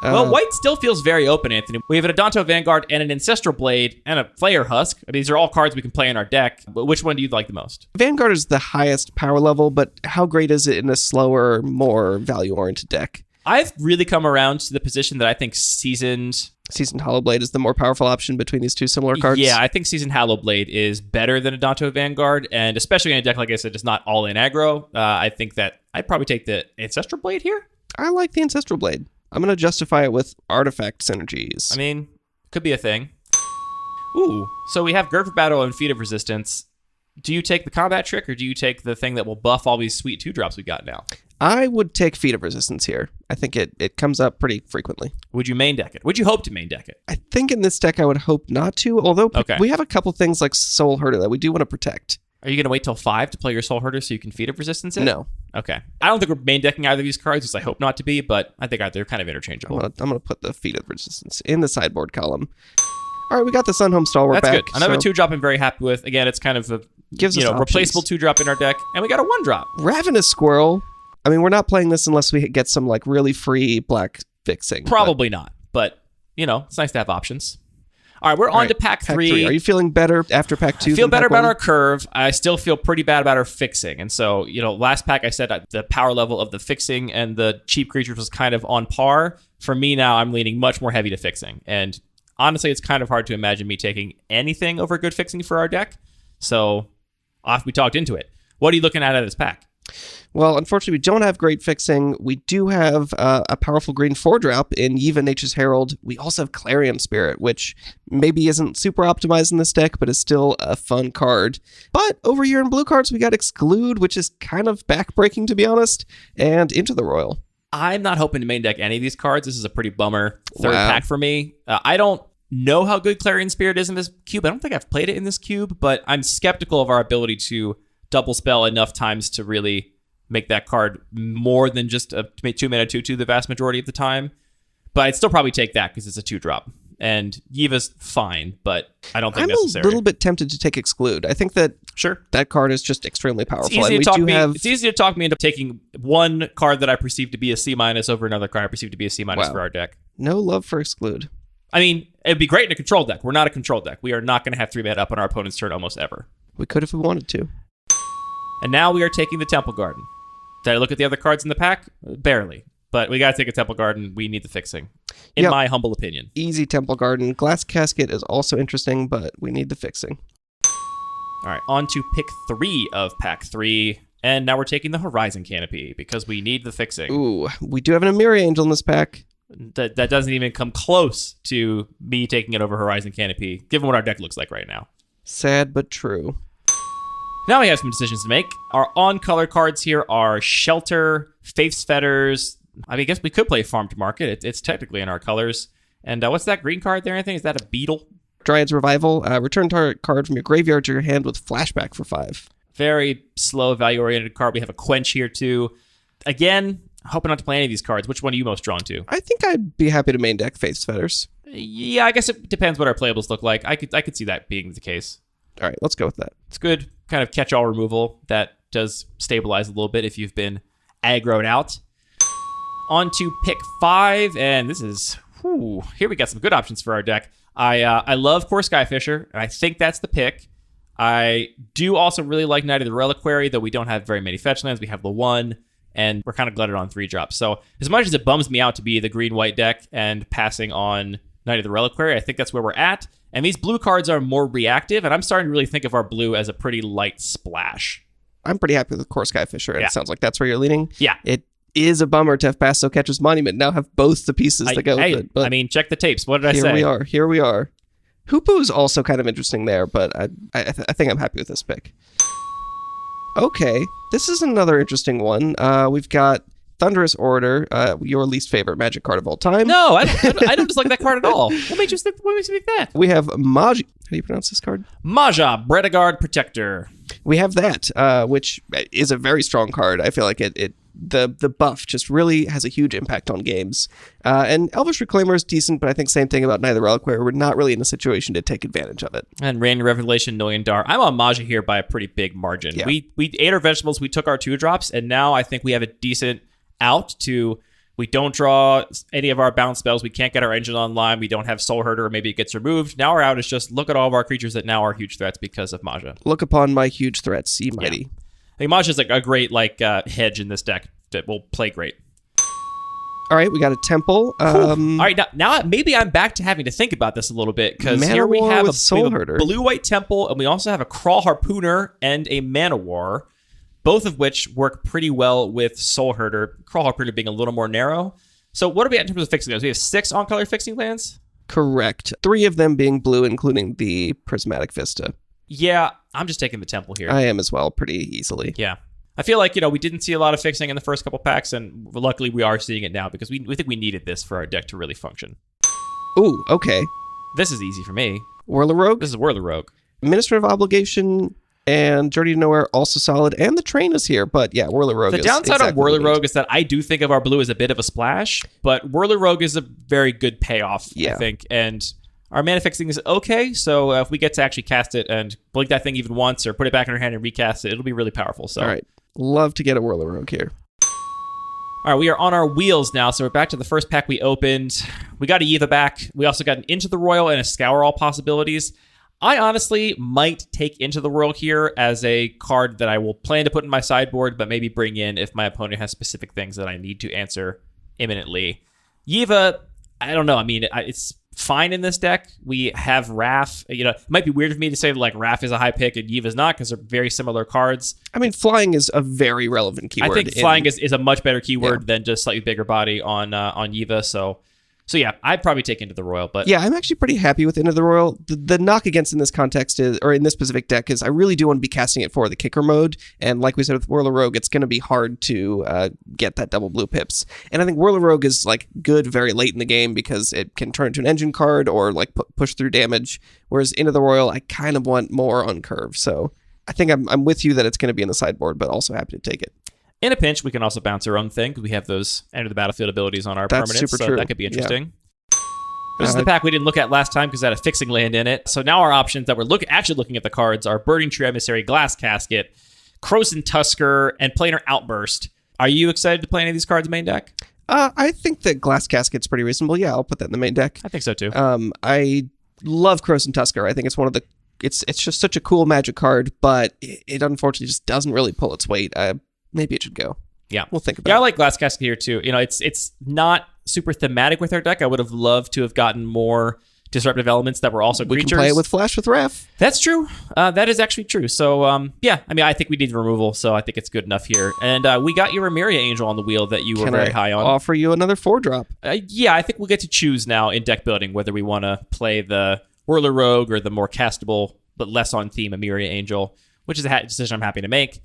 Well, white still feels very open, Anthony. We have an Adonto Vanguard and an Ancestral Blade and a Flayer Husk. These are all cards we can play in our deck. But which one do you like the most? Vanguard is the highest power level, but how great is it in a slower, more value-oriented deck? I've really come around to the position that I think Seasoned Hollowblade is the more powerful option between these two similar cards. Yeah, I think Seasoned Hallowblade is better than Adonto Vanguard, and especially in a deck, like I said, just not all in aggro. I think that I'd probably take the Ancestral Blade here. I like the Ancestral Blade. I'm going to justify it with artifact synergies. I mean, could be a thing. Ooh, so we have Gird for Battle and Feat of Resistance. Do you take the combat trick, or do you take the thing that will buff all these sweet 2-drops we got now? I would take Feat of Resistance here. I think it comes up pretty frequently. Would you main deck it? Would you hope to main deck it? I think in this deck I would hope not to, although Okay. we have a couple things like Soul Herder that we do want to protect. Are you going to wait till 5 to play your Soul Herder so you can Feat of Resistance it? No. Okay. I don't think we're main decking either of these cards, because I hope not to be, but I think they're kind of I'm interchangeable. gonna put the Feat of Resistance in the sideboard column. All right, we got the Sunhome Stalwart That's back. good. Another so 2-drop I'm very happy with. Again, it's kind of a Gives us options. replaceable 2-drop in our deck, and we got a 1-drop. Ravenous Squirrel. I mean, we're not playing this unless we get some like really free black fixing. Probably not, but it's nice to have options. All right, we're on to pack 3. Are you feeling better after pack 2? I feel than better pack about 1? our curve. I still feel pretty bad about our fixing. And so, last pack I said the power level of the fixing and the cheap creatures was kind of on par. For me now, I'm leaning much more heavy to fixing. And honestly, it's kind of hard to imagine me taking anything over good fixing for our deck. So, off we talked into it. What are you looking at out of this pack? Well, unfortunately, we don't have great fixing. We do have a powerful green 4-drop in Yiva Nature's Herald. We also have Clarion Spirit, which maybe isn't super optimized in this deck, but is still a fun card. But over here in blue cards, we got Exclude, which is kind of backbreaking, to be honest, and Into the Royal. I'm not hoping to main deck any of these cards. This is a pretty bummer third Wow. pack for me. I don't know how good Clarion Spirit is in this cube. I don't think I've played it in this cube, but I'm skeptical of our ability to double spell enough times to really make that card more than just a 2-mana 2/2 the vast majority of the time. But I'd still probably take that because it's a 2-drop. and Yiva's fine, but I don't think I'm necessary. a little bit tempted to take Exclude. I think that Sure. that card is just extremely powerful. It's easy, and it's easy to talk me into taking one card that I perceive to be a C- over another card I perceive to be a C- Wow. for our deck. no love for Exclude. I mean, it'd be great in a control deck. We're not a control deck. We are not going to have 3-mana up on our opponent's turn almost ever. We could if we wanted to. And now we are taking the Temple Garden. Did I look at the other cards in the pack? Barely. But we got to take a Temple Garden. We need the fixing, in Yep. my humble opinion. Easy Temple Garden. Glass Casket is also interesting, but we need the fixing. All right, on to pick 3 of pack 3. And now we're taking the Horizon Canopy because we need the fixing. Ooh, we do have an Amiri Angel in this pack. That doesn't even come close to me taking it over Horizon Canopy, given what our deck looks like right now. Sad but true. Now we have some decisions to make. Our on-color cards here are Shelter, Faith's Fetters. I mean, I guess we could play Farm to Market. It's technically in our colors. And what's that green card there, Anthony? Is that a beetle? Dryad's Revival. Return target card from your graveyard to your hand with flashback for 5. Very slow, value-oriented card. We have a Quench here, too. Again, hoping not to play any of these cards. Which one are you most drawn to? I think I'd be happy to main deck Faith's Fetters. Yeah, I guess it depends what our playables look like. I could see that being the case. All right, let's go with that. It's good kind of catch-all removal that does stabilize a little bit if you've been aggroed out. On to pick 5, and this is... here we got some good options for our deck. I love Core Skyfisher, and I think that's the pick. I do also really like Knight of the Reliquary, though we don't have very many fetch lands. We have the 1, and we're kind of glutted on 3 drops. So as much as it bums me out to be the green-white deck and passing on Knight of the Reliquary, I think that's where we're at. And these blue cards are more reactive, and I'm starting to really think of our blue as a pretty light splash. I'm pretty happy with Core Skyfisher, and Yeah. it sounds like that's where you're leaning. Yeah. It is a bummer to have Pasto Catcher's Monument now have both the pieces that go with it. But I mean, check the tapes. What did I say? Here we are. Hoopo's also kind of interesting there, but I think I'm happy with this pick. Okay, this is another interesting one. We've got Thunderous Order, your least favorite Magic card of all time. No, I don't dislike that card at all. What makes you think that? We have Maji. How do you pronounce this card? Maja, Bredegard Protector. We have that, which is a very strong card. I feel like the buff just really has a huge impact on games. And Elvish Reclaimer is decent, but I think same thing about Knight of the Reliquary. We're not really in a situation to take advantage of it. And Rain Revelation, Noyandar. I'm on Maja here by a pretty big margin. Yeah. We ate our vegetables, we took our 2 drops, and now I think we have a decent out to... We don't draw any of our bounce spells. We can't get our engine online. We don't have Soul Herder, or maybe it gets removed. Now our out is just look at all of our creatures that now are huge threats because of Maja. Look upon my huge threats, ye mighty. Yeah. I think Maja is like a great hedge in this deck that will play great. All right, we got a Temple. All right, now maybe I'm back to having to think about this a little bit because here we Manowar have with Soul Herder. blue-white Temple, and we also have a Crawl Harpooner and a Manowar, both of which work pretty well with Soul Herder. Crawl Harpooner being a little more narrow. So what are we at in terms of fixing lands? We have 6 on-color fixing lands? Correct. 3 of them being blue, including the Prismatic Vista. Yeah, I'm just taking the Temple here. I am as well, pretty easily. Yeah. I feel like, we didn't see a lot of fixing in the first couple packs, and luckily we are seeing it now because we think we needed this for our deck to really function. Ooh, okay. This is easy for me. Whirler Rogue, This is Whirler Rogue. Minister of Obligation, and Journey to Nowhere also solid, and the train is here, but yeah, Whirler Rogue The is downside exactly on Whirler what we need. Rogue is that I do think of our blue as a bit of a splash, but Whirler Rogue is a very good payoff, I Yeah. think, and our mana fixing is okay, so if we get to actually cast it and blink that thing even once or put it back in our hand and recast it, it'll be really powerful. So. All right. Love to get a Whirler Rogue here. All right, we are on our wheels now, so we're back to the first pack we opened. We got a Yiva back. We also got an Into the Royal and a Scour All Possibilities. I honestly might take Into the Royal here as a card that I will plan to put in my sideboard, but maybe bring in if my opponent has specific things that I need to answer imminently. Yiva, I don't know. I mean, it's fine in this deck. We have Wrath. It might be weird for me to say like Wrath is a high pick and Yiva's not because they're very similar cards. I mean, flying is a very relevant keyword. I think flying is a much better keyword than just slightly bigger body on Yiva. So yeah, I'd probably take Into the Royal, but Yeah, I'm actually pretty happy with Into the Royal. The knock against in this context is, or in this specific deck, is I really do want to be casting it for the kicker mode. And like we said with Whirler Rogue, it's going to be hard to get that double blue pips. And I think Whirler Rogue is like good very late in the game because it can turn into an engine card or like push through damage. Whereas Into the Royal, I kind of want more on curve. So I think I'm with you that it's going to be in the sideboard, but also happy to take it. in a pinch, we can also bounce our own thing because we have those enter the battlefield abilities on our That's permanents. super So true. that could be interesting. This is the pack we didn't look at last time because it had a fixing land in it. So now our options that we're actually looking at the cards are Burning Tree Emissary, Glass Casket, Croson Tusker, and Planar Outburst. Are you excited to play any of these cards main deck? I think that Glass Casket's pretty reasonable. Yeah, I'll put that in the main deck. I think so too. I love Croson Tusker. I think it's one of the... It's just such a cool Magic card, but it unfortunately just doesn't really pull its weight. Maybe it should go. Yeah. We'll think about it. Yeah, I like Glass Casket here too. You know, it's not super thematic with our deck. I would have loved to have gotten more disruptive elements that were also creatures. We can play it with Flash with Wrath. That's true. That is actually true. So, yeah, I mean, I think we need the removal, so I think it's good enough here. And we got your Remuria Angel on the wheel that you were very high on. Offer you another 4-drop? Yeah, I think we'll get to choose now in deck building whether we want to play the Whirler Rogue or the more castable but less on theme Remuria Angel, which is a decision I'm happy to make.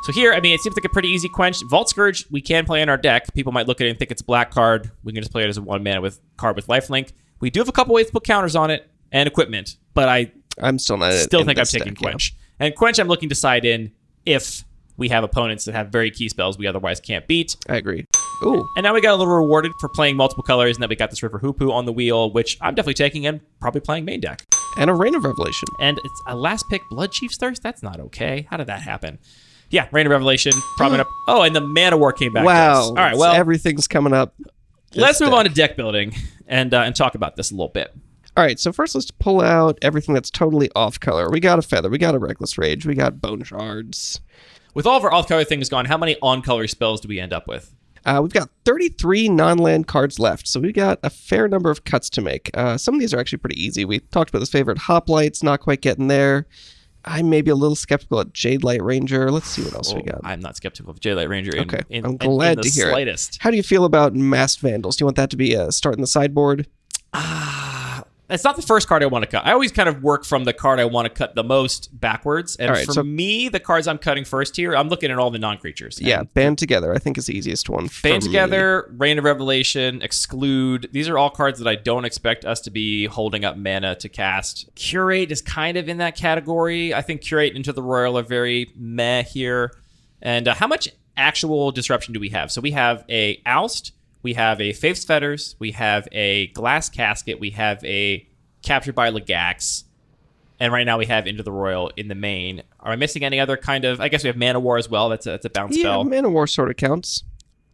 So here, I mean, it seems like a pretty easy quench. Vault Scourge, we can play in our deck. People might look at it and think it's a black card. We can just play it as a 1-mana card with lifelink. We do have a couple ways to put counters on it and equipment, but I'm still not. Still think I'm taking Quench. Yeah. And Quench, I'm looking to side in if we have opponents that have very key spells we otherwise can't beat. I agree. Ooh. And now we got a little rewarded for playing multiple colors, and then we got this River Hoopu on the wheel, which I'm definitely taking and probably playing main deck. And a Rain of Revelation. And it's a last pick Blood Chief's Thirst? That's not okay. How did that happen? Yeah, Rain of Revelation, probably up. Oh, and the Mana War came back. Wow. All right, well, everything's coming up. Let's move on to deck building and talk about this a little bit. All right, so first let's pull out everything that's totally off color. We got a Feather, we got a Reckless Rage, we got Bone Shards. With all of our off color things gone, how many on color spells do we end up with? We've got 33 non-land cards left, so we've got a fair number of cuts to make. Some of these are actually pretty easy. We talked about this favorite Hoplites, not quite getting there. I may be a little skeptical at Jade Light Ranger. Let's see what else we got. I'm not skeptical of Jade Light Ranger. Okay, I'm glad to hear slightest. It. How do you feel about Masked Vandals? Do you want that to be a start in the sideboard? It's not the first card I want to cut. I always kind of work from the card I want to cut the most backwards. And for me, the cards I'm cutting first here, I'm looking at all the non-creatures. Yeah, Band Together, I think is the easiest one. Band Together, Rain of Revelation, Exclude. These are all cards that I don't expect us to be holding up mana to cast. Curate is kind of in that category. I think Curate Into the Royal are very meh here. And how much actual disruption do we have? So we have a Oust, we have a Faith's Fetters, we have a Glass Casket, we have a Captured by Legax, and right now we have Into the Royal in the main. Are I missing any other kind of... I guess we have Mana War as well. That's a bounce spell. Yeah, Mana War sort of counts.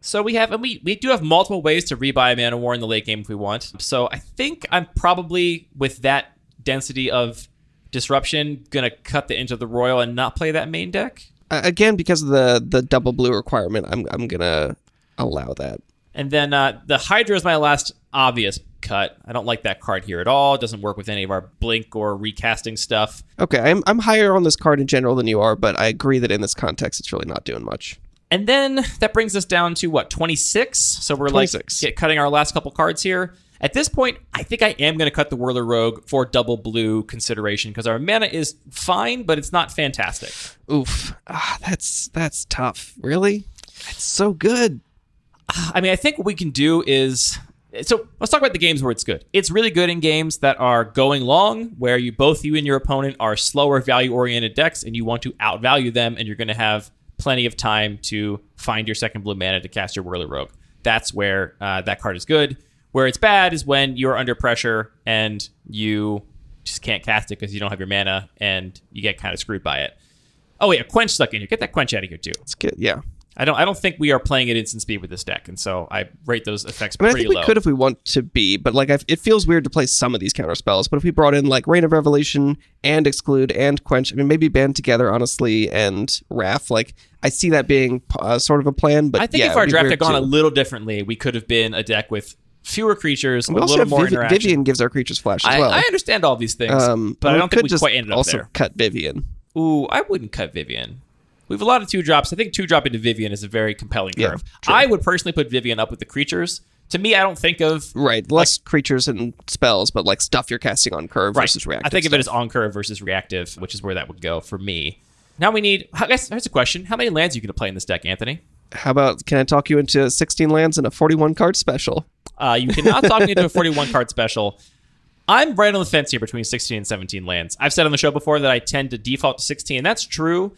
So we have... And we do have multiple ways to rebuy Mana War in the late game if we want. So I think I'm probably, with that density of disruption, going to cut the Into the Royal and not play that main deck. Again, because of the double blue requirement, I'm going to allow that. And then the Hydra is my last obvious cut. I don't like that card here at all. It doesn't work with any of our blink or recasting stuff. Okay, I'm higher on this card in general than you are, but I agree that in this context, it's really not doing much. And then that brings us down to, what, 26? So we're 26. Cutting our last couple cards here. At this point, I think I am going to cut the Whirler Rogue for double blue consideration because our mana is fine, but it's not fantastic. Oof. That's tough. Really? It's so good. I mean, I think what we can do is... So let's talk about the games where it's good. It's really good in games that are going long, where you and your opponent are slower, value-oriented decks, and you want to outvalue them, and you're going to have plenty of time to find your second blue mana to cast your Whirler Rogue. That's where that card is good. Where it's bad is when you're under pressure and you just can't cast it because you don't have your mana, and you get kind of screwed by it. Oh, wait, a Quench stuck in here. Get that Quench out of here, too. It's good, yeah. I don't think we are playing at instant speed with this deck, and so I rate those effects I pretty think low. We could if we want to be, but like it feels weird to play some of these counter spells. But if we brought in like Rain of Revelation and Exclude and Quench, I mean maybe Band Together, honestly, and Wrath, like I see that being sort of a plan. But I think if our draft had gone a little differently, we could have been a deck with fewer creatures, we a also little have more interaction. Vivian gives our creatures flash as well. I understand all these things, but I don't think we quite ended up also there. Cut Vivian. Ooh, I wouldn't cut Vivian. We have a lot of 2-drops. I think 2-drop into Vivian is a very compelling curve. True. I would personally put Vivian up with the creatures. To me, I don't think of... Right, less creatures and spells, but like stuff you're casting on curve versus reactive. I think of it as on curve versus reactive, which is where that would go for me. Now we need... I guess here's a question. How many lands are you going to play in this deck, Anthony? How about, can I talk you into 16 lands and a 41-card special? You cannot talk me into a 41-card special. I'm right on the fence here between 16 and 17 lands. I've said on the show before that I tend to default to 16, and that's true.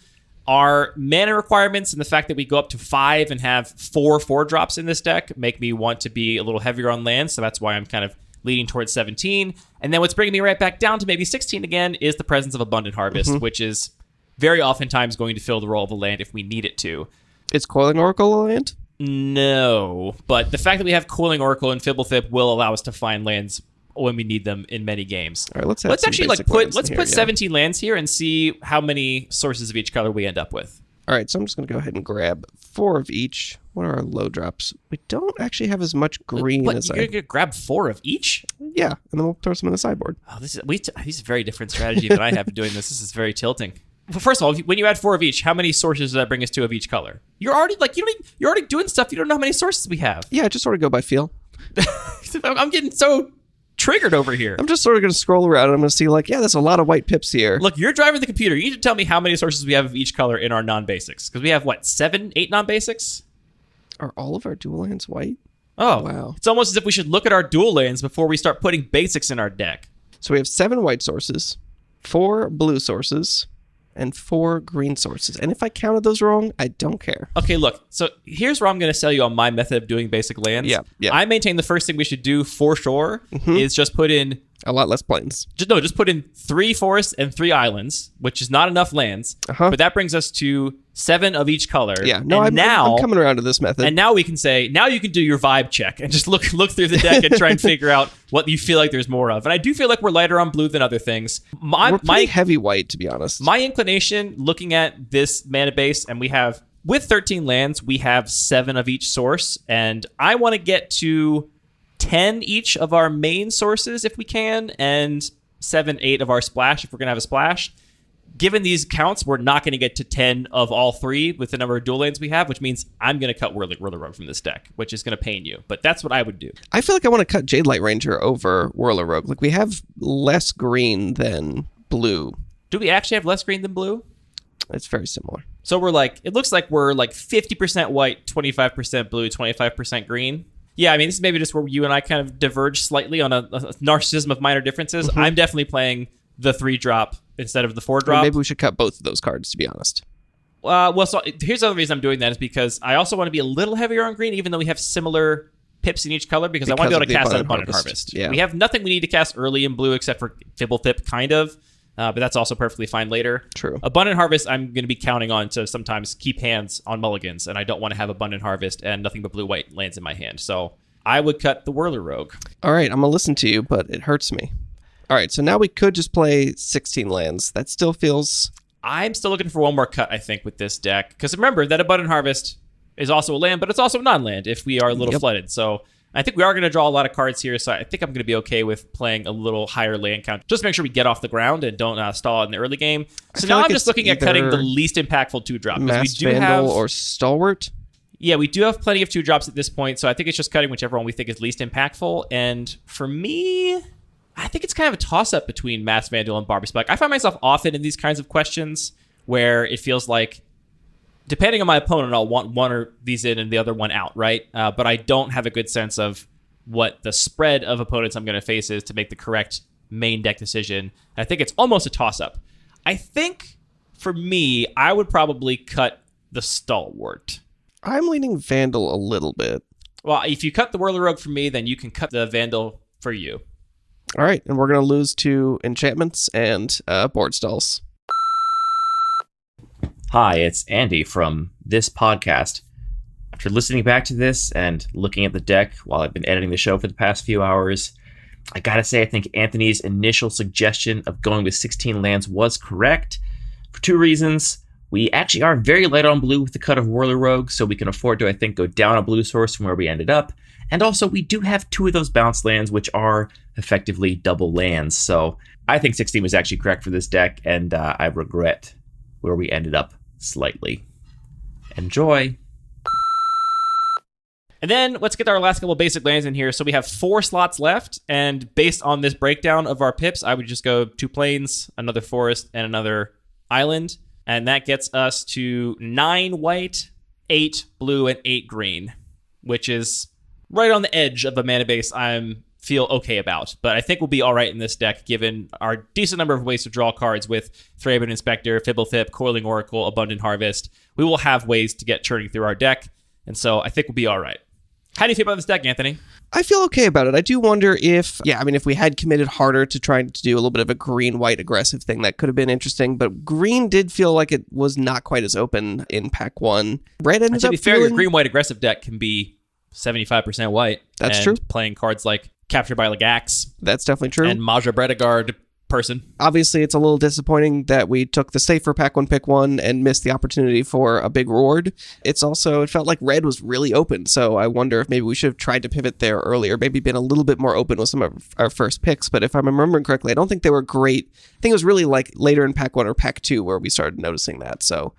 Our mana requirements and the fact that we go up to 5 and have 4 4-drops in this deck make me want to be a little heavier on lands, so that's why I'm kind of leading towards 17. And then what's bringing me right back down to maybe 16 again is the presence of Abundant Harvest, which is very oftentimes going to fill the role of a land if we need it to. Is Coiling Oracle a land? No, but the fact that we have Coiling Oracle and Fibblethip will allow us to find lands when we need them in many games. All right, let's actually put 17 lands here and see how many sources of each color we end up with. All right, so I'm just going to go ahead and grab 4 of each. What are our low drops? We don't actually have as much green as You're going to grab 4 of each? Yeah, and then we'll throw some in the sideboard. Oh, this is a very different strategy than I have been doing this. This is very tilting. Well, first of all, when you add 4 of each, how many sources does that bring us to of each color? You're already you're already doing stuff. You don't know how many sources we have. Yeah, just sort of go by feel. I'm getting so triggered over here. I'm just sort of going to scroll around and I'm going to see there's a lot of white pips here. Look, you're driving the computer. You need to tell me how many sources we have of each color in our non-basics. Because we have, 7, 8 non-basics? Are all of our dual lands white? Oh, wow. It's almost as if we should look at our dual lands before we start putting basics in our deck. So we have 7 white sources, 4 blue sources, and 4 green sources. And if I counted those wrong, I don't care. Okay, look. So here's where I'm going to sell you on my method of doing basic lands. Yeah. I maintain the first thing we should do for sure is just put in... A lot less plains. Just put in 3 forests and 3 islands, which is not enough lands. But that brings us to 7 of each color. Yeah, no, I'm coming around to this method. And now we can say, now you can do your vibe check and just look through the deck and try and figure out what you feel like there's more of. And I do feel like we're lighter on blue than other things. We're pretty heavy white, to be honest. My inclination, looking at this mana base, and we have, with 13 lands, we have 7 of each source. And I want to get to 10 each of our main sources if we can, and 7, 8 of our splash if we're going to have a splash. Given these counts, we're not going to get to 10 of all 3 with the number of dual lands we have, which means I'm going to cut Whirler from this deck, which is going to pain you. But that's what I would do. I feel like I want to cut Jade Light Ranger over Whirler Rogue. We have less green than blue. Do we actually have less green than blue? It's very similar. So it looks like we're 50% white, 25% blue, 25% green. Yeah, I mean, this is maybe just where you and I kind of diverge slightly on a narcissism of minor differences. I'm definitely playing the 3-drop instead of the 4-drop. Maybe we should cut both of those cards, to be honest. So here's the other reason I'm doing that is because I also want to be a little heavier on green, even though we have similar pips in each color, because I want to be able to cast that Abundant Harvest. Yeah. We have nothing we need to cast early in blue except for Fibblethip, kind of. But that's also perfectly fine later. True. Abundant Harvest, I'm going to be counting on to sometimes keep hands on mulligans, and I don't want to have Abundant Harvest and nothing but blue-white lands in my hand. So I would cut the Whirler Rogue. All right, I'm going to listen to you, but it hurts me. All right, so now we could just play 16 lands. That still feels... I'm still looking for one more cut, I think, with this deck. Because remember, that Abundant Harvest is also a land, but it's also non-land if we are a little flooded. So I think we are going to draw a lot of cards here, so I think I'm going to be okay with playing a little higher land count. Just make sure we get off the ground and don't stall in the early game. So now I'm just looking at cutting the least impactful 2-drop. Mass Vandal or Stalwart? Yeah, we do have plenty of 2-drops at this point, so I think it's just cutting whichever one we think is least impactful. And for me, I think it's kind of a toss-up between Mass Vandal and Barbie Spike. I find myself often in these kinds of questions where it feels like, depending on my opponent, I'll want one of these in and the other one out, right? But I don't have a good sense of what the spread of opponents I'm going to face is to make the correct main deck decision. I think it's almost a toss-up. I think, for me, I would probably cut the Stalwart. I'm leaning Vandal a little bit. Well, if you cut the Whirler Rogue for me, then you can cut the Vandal for you. All right, and we're going to lose to enchantments and board stalls. Hi, it's Andy from this podcast. After listening back to this and looking at the deck while I've been editing the show for the past few hours, I gotta say I think Anthony's initial suggestion of going with 16 lands was correct for 2 reasons. We actually are very light on blue with the cut of Whirler Rogue, so we can afford to, I think, go down a blue source from where we ended up. And also, we do have 2 of those bounce lands, which are effectively double lands. So I think 16 was actually correct for this deck, and I regret where we ended up slightly. Enjoy! And then let's get our last couple of basic lands in here. So we have 4 slots left, and based on this breakdown of our pips, I would just go 2 plains, another forest, and another island. And that gets us to 9 white, 8 blue, and 8 green, which is right on the edge of a mana base I feel okay about. But I think we'll be all right in this deck, given our decent number of ways to draw cards with Thraben Inspector, Fibblethip, Coiling Oracle, Abundant Harvest. We will have ways to get churning through our deck, and so I think we'll be all right. How do you feel about this deck, Anthony? I feel okay about it. I do wonder if we had committed harder to trying to do a little bit of a green-white aggressive thing, that could have been interesting, but green did feel like it was not quite as open in pack 1. Red ended to up be fair, feeling... your green-white aggressive deck can be 75% white. That's and true. Playing cards like Captured by Lagax That's definitely true. and Maja Bredegard person. Obviously, it's a little disappointing that we took the safer pack 1 pick 1 and missed the opportunity for a big reward. It felt like red was really open, so I wonder if maybe we should have tried to pivot there earlier, maybe been a little bit more open with some of our first picks. But if I'm remembering correctly, I don't think they were great. I think it was really like later in pack 1 or pack 2 where we started noticing that. So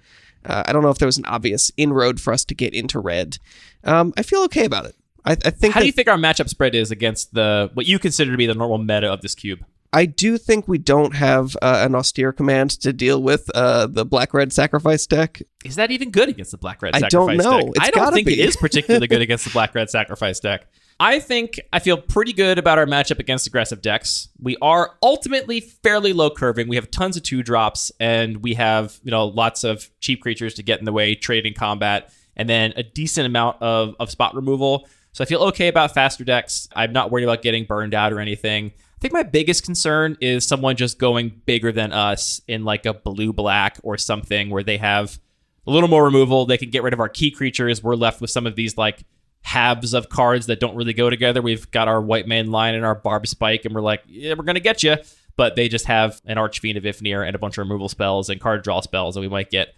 I don't know if there was an obvious inroad for us to get into red. I feel okay about it. I think. How do you think our matchup spread is against what you consider to be the normal meta of this cube? I do think we don't have an austere command to deal with the black-red sacrifice deck. Is that even good against the black-red I sacrifice don't know. deck? It's I don't gotta think it be. is particularly good against the black-red sacrifice deck. I feel pretty good about our matchup against aggressive decks. We are ultimately fairly low curving. We have tons of 2-drops, and we have lots of cheap creatures to get in the way, trading combat, and then a decent amount of spot removal. So I feel okay about faster decks. I'm not worried about getting burned out or anything. I think my biggest concern is someone just going bigger than us in like a blue-black or something where they have a little more removal. They can get rid of our key creatures. We're left with some of these like halves of cards that don't really go together. We've got our White Man Line and our Barb Spike, and we're like, yeah, we're going to get you. But they just have an Archfiend of Ifnir and a bunch of removal spells and card draw spells, and we might get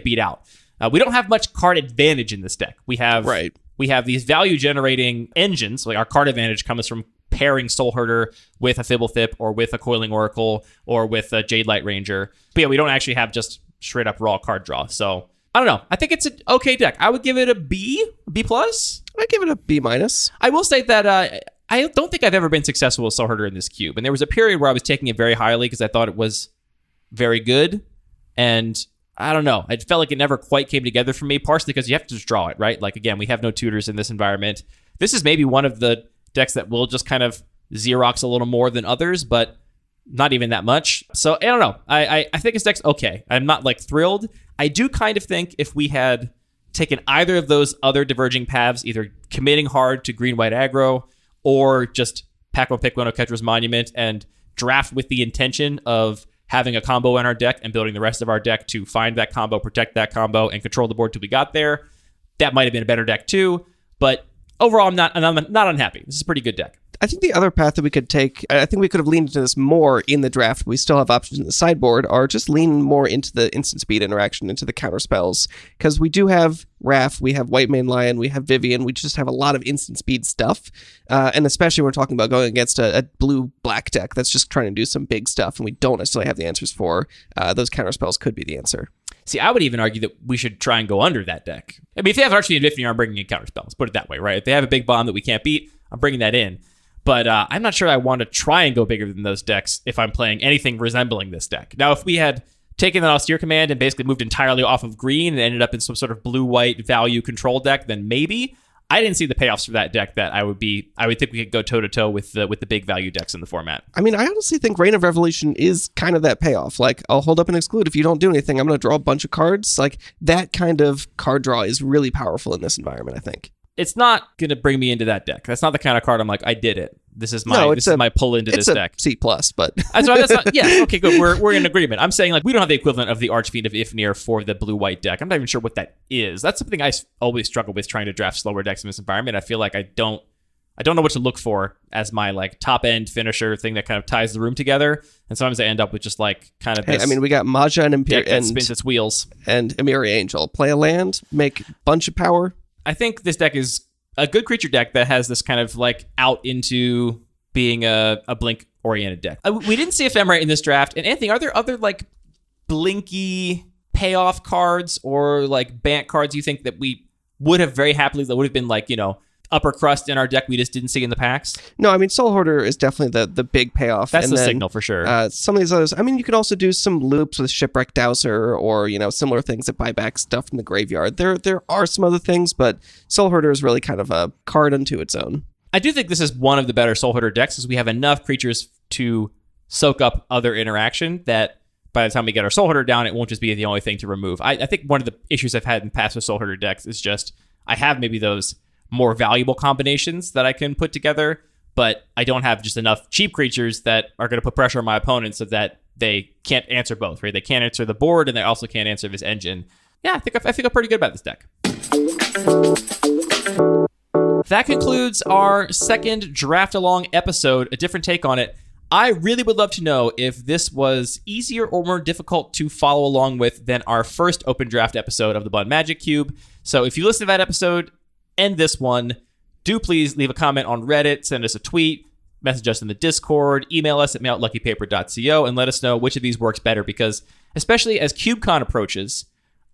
beat out. We don't have much card advantage in this deck. We have these value-generating engines. Like our card advantage comes from pairing Soul Herder with a Fibblethip or with a Coiling Oracle or with a Jade Light Ranger. But yeah, we don't actually have just straight up raw card draw. So I don't know. I think it's an okay deck. I would give it a B+. I'd give it a B-. I will say that I don't think I've ever been successful with Soul Herder in this cube. And there was a period where I was taking it very highly because I thought it was very good. And I don't know. I felt like it never quite came together for me, partially because you have to just draw it, right? Like, again, we have no tutors in this environment. This is maybe one of the decks that will just kind of Xerox a little more than others, but not even that much. So, I don't know. I think this deck's okay. I'm not, like, thrilled. I do kind of think if we had taken either of those other diverging paths, either committing hard to green-white aggro or just pack one, pick one of Ketra's Monument and draft with the intention of having a combo in our deck and building the rest of our deck to find that combo, protect that combo, and control the board till we got there, that might have been a better deck too. But overall, I'm not unhappy. This is a pretty good deck. I think the other path that we could take, I think we could have leaned into this more in the draft. We still have options in the sideboard, are just lean more into the instant speed interaction, into the counter spells. Because we do have Raph, we have White Mane Lion, we have Vivian, we just have a lot of instant speed stuff. And especially when we're talking about going against a blue-black deck that's just trying to do some big stuff, and we don't necessarily have the answers for. Those counter spells could be the answer. See, I would even argue that we should try and go under that deck. I mean, if they have Archfiend and Ifnir, I'm bringing in counter spells. Put it that way, right? If they have a big bomb that we can't beat, I'm bringing that in. But I'm not sure I want to try and go bigger than those decks if I'm playing anything resembling this deck. Now, if we had taken that austere command and basically moved entirely off of green and ended up in some sort of blue-white value control deck, then maybe. I didn't see the payoffs for that deck that I would think we could go toe-to-toe with the big value decks in the format. I mean, I honestly think Reign of Revelation is kind of that payoff. Like, I'll hold up and exclude. If you don't do anything, I'm going to draw a bunch of cards. Like, that kind of card draw is really powerful in this environment, I think. It's not going to bring me into that deck. That's not the kind of card I'm like, I did it. This is my pull into this deck. It's a C+, but... that's not, yeah, okay, good. We're in agreement. I'm saying, like, we don't have the equivalent of the Archfiend of Ifnir for the blue-white deck. I'm not even sure what that is. That's something I always struggle with trying to draft slower decks in this environment. I feel like I don't know what to look for as my, like, top-end finisher thing that kind of ties the room together. And sometimes I end up with just, like, kind of this... Hey, I mean, we got Maja and spins its wheels. And Emiri Angel. Play a land, make a bunch of power. I think this deck is a good creature deck that has this kind of like out into being a blink oriented deck. We didn't see Ephemerate in this draft. And Anthony, are there other like blinky payoff cards or like Bant cards you think that we would have very happily, that would have been like, upper crust in our deck we just didn't see in the packs? No, I mean, Soul Hoarder is definitely the big payoff. That's the signal for sure. Some of these others, I mean, you could also do some loops with Shipwreck Dowser or, similar things that buy back stuff from the graveyard. There are some other things, but Soul Hoarder is really kind of a card unto its own. I do think this is one of the better Soul Hoarder decks because we have enough creatures to soak up other interaction that by the time we get our Soul Hoarder down, it won't just be the only thing to remove. I think one of the issues I've had in past with Soul Hoarder decks is just I have maybe those more valuable combinations that I can put together, but I don't have just enough cheap creatures that are going to put pressure on my opponents so that they can't answer both, right? They can't answer the board, and they also can't answer this engine. Yeah, I feel pretty good about this deck. That concludes our second draft along episode, a different take on it. I really would love to know if this was easier or more difficult to follow along with than our first open draft episode of the Bun Magic Cube. So if you listen to that episode and this one, do please leave a comment on Reddit, send us a tweet, message us in the Discord, email us at mail@luckypaper.co, and let us know which of these works better, because especially as CubeCon approaches,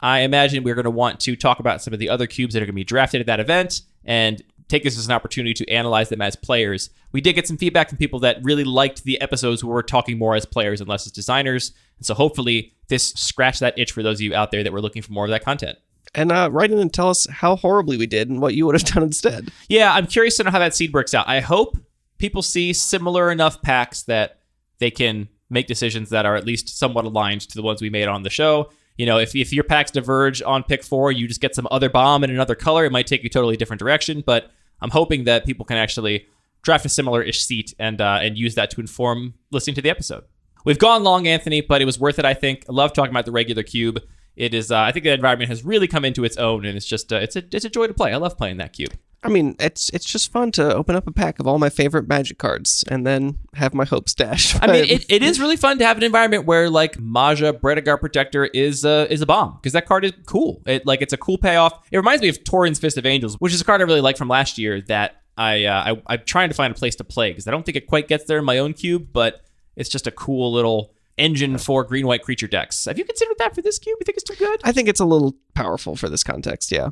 I imagine we're going to want to talk about some of the other cubes that are going to be drafted at that event and take this as an opportunity to analyze them as players. We did get some feedback from people that really liked the episodes where we're talking more as players and less as designers. And so hopefully this scratched that itch for those of you out there that were looking for more of that content. And write in and tell us how horribly we did and what you would have done instead. Yeah, I'm curious to know how that seed works out. I hope people see similar enough packs that they can make decisions that are at least somewhat aligned to the ones we made on the show. You know, if your packs diverge on pick 4, you just get some other bomb in another color, it might take you a totally different direction. But I'm hoping that people can actually draft a similar-ish seat and use that to inform listening to the episode. We've gone long, Anthony, but it was worth it, I think. I love talking about the regular cube. It is, I think the environment has really come into its own, and it's just, it's a joy to play. I love playing that cube. I mean, it's just fun to open up a pack of all my favorite Magic cards and then have my hopes dashed. I mean, it is really fun to have an environment where, like, Maja Bredegar Protector is a bomb, because that card is cool. It's a cool payoff. It reminds me of Torin's Fist of Angels, which is a card I really like from last year that I'm trying to find a place to play, because I don't think it quite gets there in my own cube, but it's just a cool little engine for green-white creature decks. Have you considered that for this cube? You think it's too good? I think it's a little powerful for this context, yeah.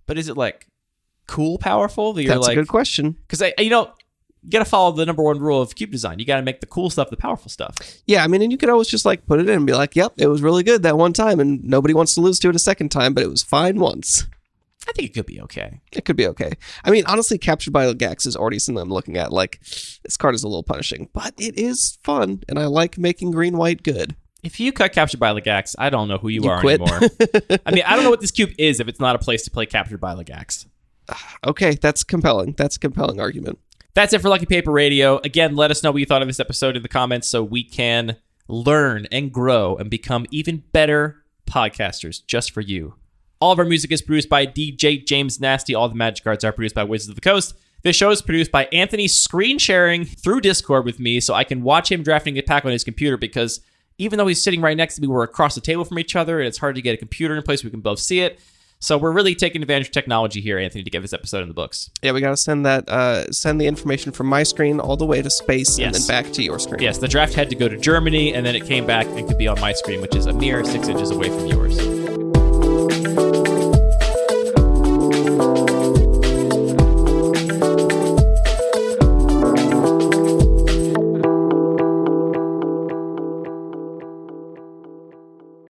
But is it, like, cool powerful? That's a good question. Because, you got to follow the number one rule of cube design. You got to make the cool stuff the powerful stuff. Yeah, I mean, and you could always just, like, put it in and be like, yep, it was really good that one time, and nobody wants to lose to it a second time, but it was fine once. I think it could be okay. It could be okay. I mean, honestly, Captured by Gax is already something I'm looking at. Like, this card is a little punishing, but it is fun, and I like making green-white good. If you cut Captured by Legax, I don't know who you are quit. anymore. I mean, I don't know what this cube is if it's not a place to play Captured by Legax. Okay, that's compelling. That's a compelling argument. That's it for Lucky Paper Radio. Again, let us know what you thought of this episode in the comments so we can learn and grow and become even better podcasters just for you. All of our music is produced by DJ James Nasty. All the Magic cards are produced by Wizards of the Coast. This show is produced by Anthony screen sharing through Discord with me so I can watch him drafting a pack on his computer, because even though he's sitting right next to me, we're across the table from each other, and it's hard to get a computer in place where we can both see it. So we're really taking advantage of technology here, Anthony, to get this episode in the books. Yeah, we got to send the information from my screen all the way to space and then back to your screen. Yes, the draft had to go to Germany, and then it came back and could be on my screen, which is a mere 6 inches away from yours.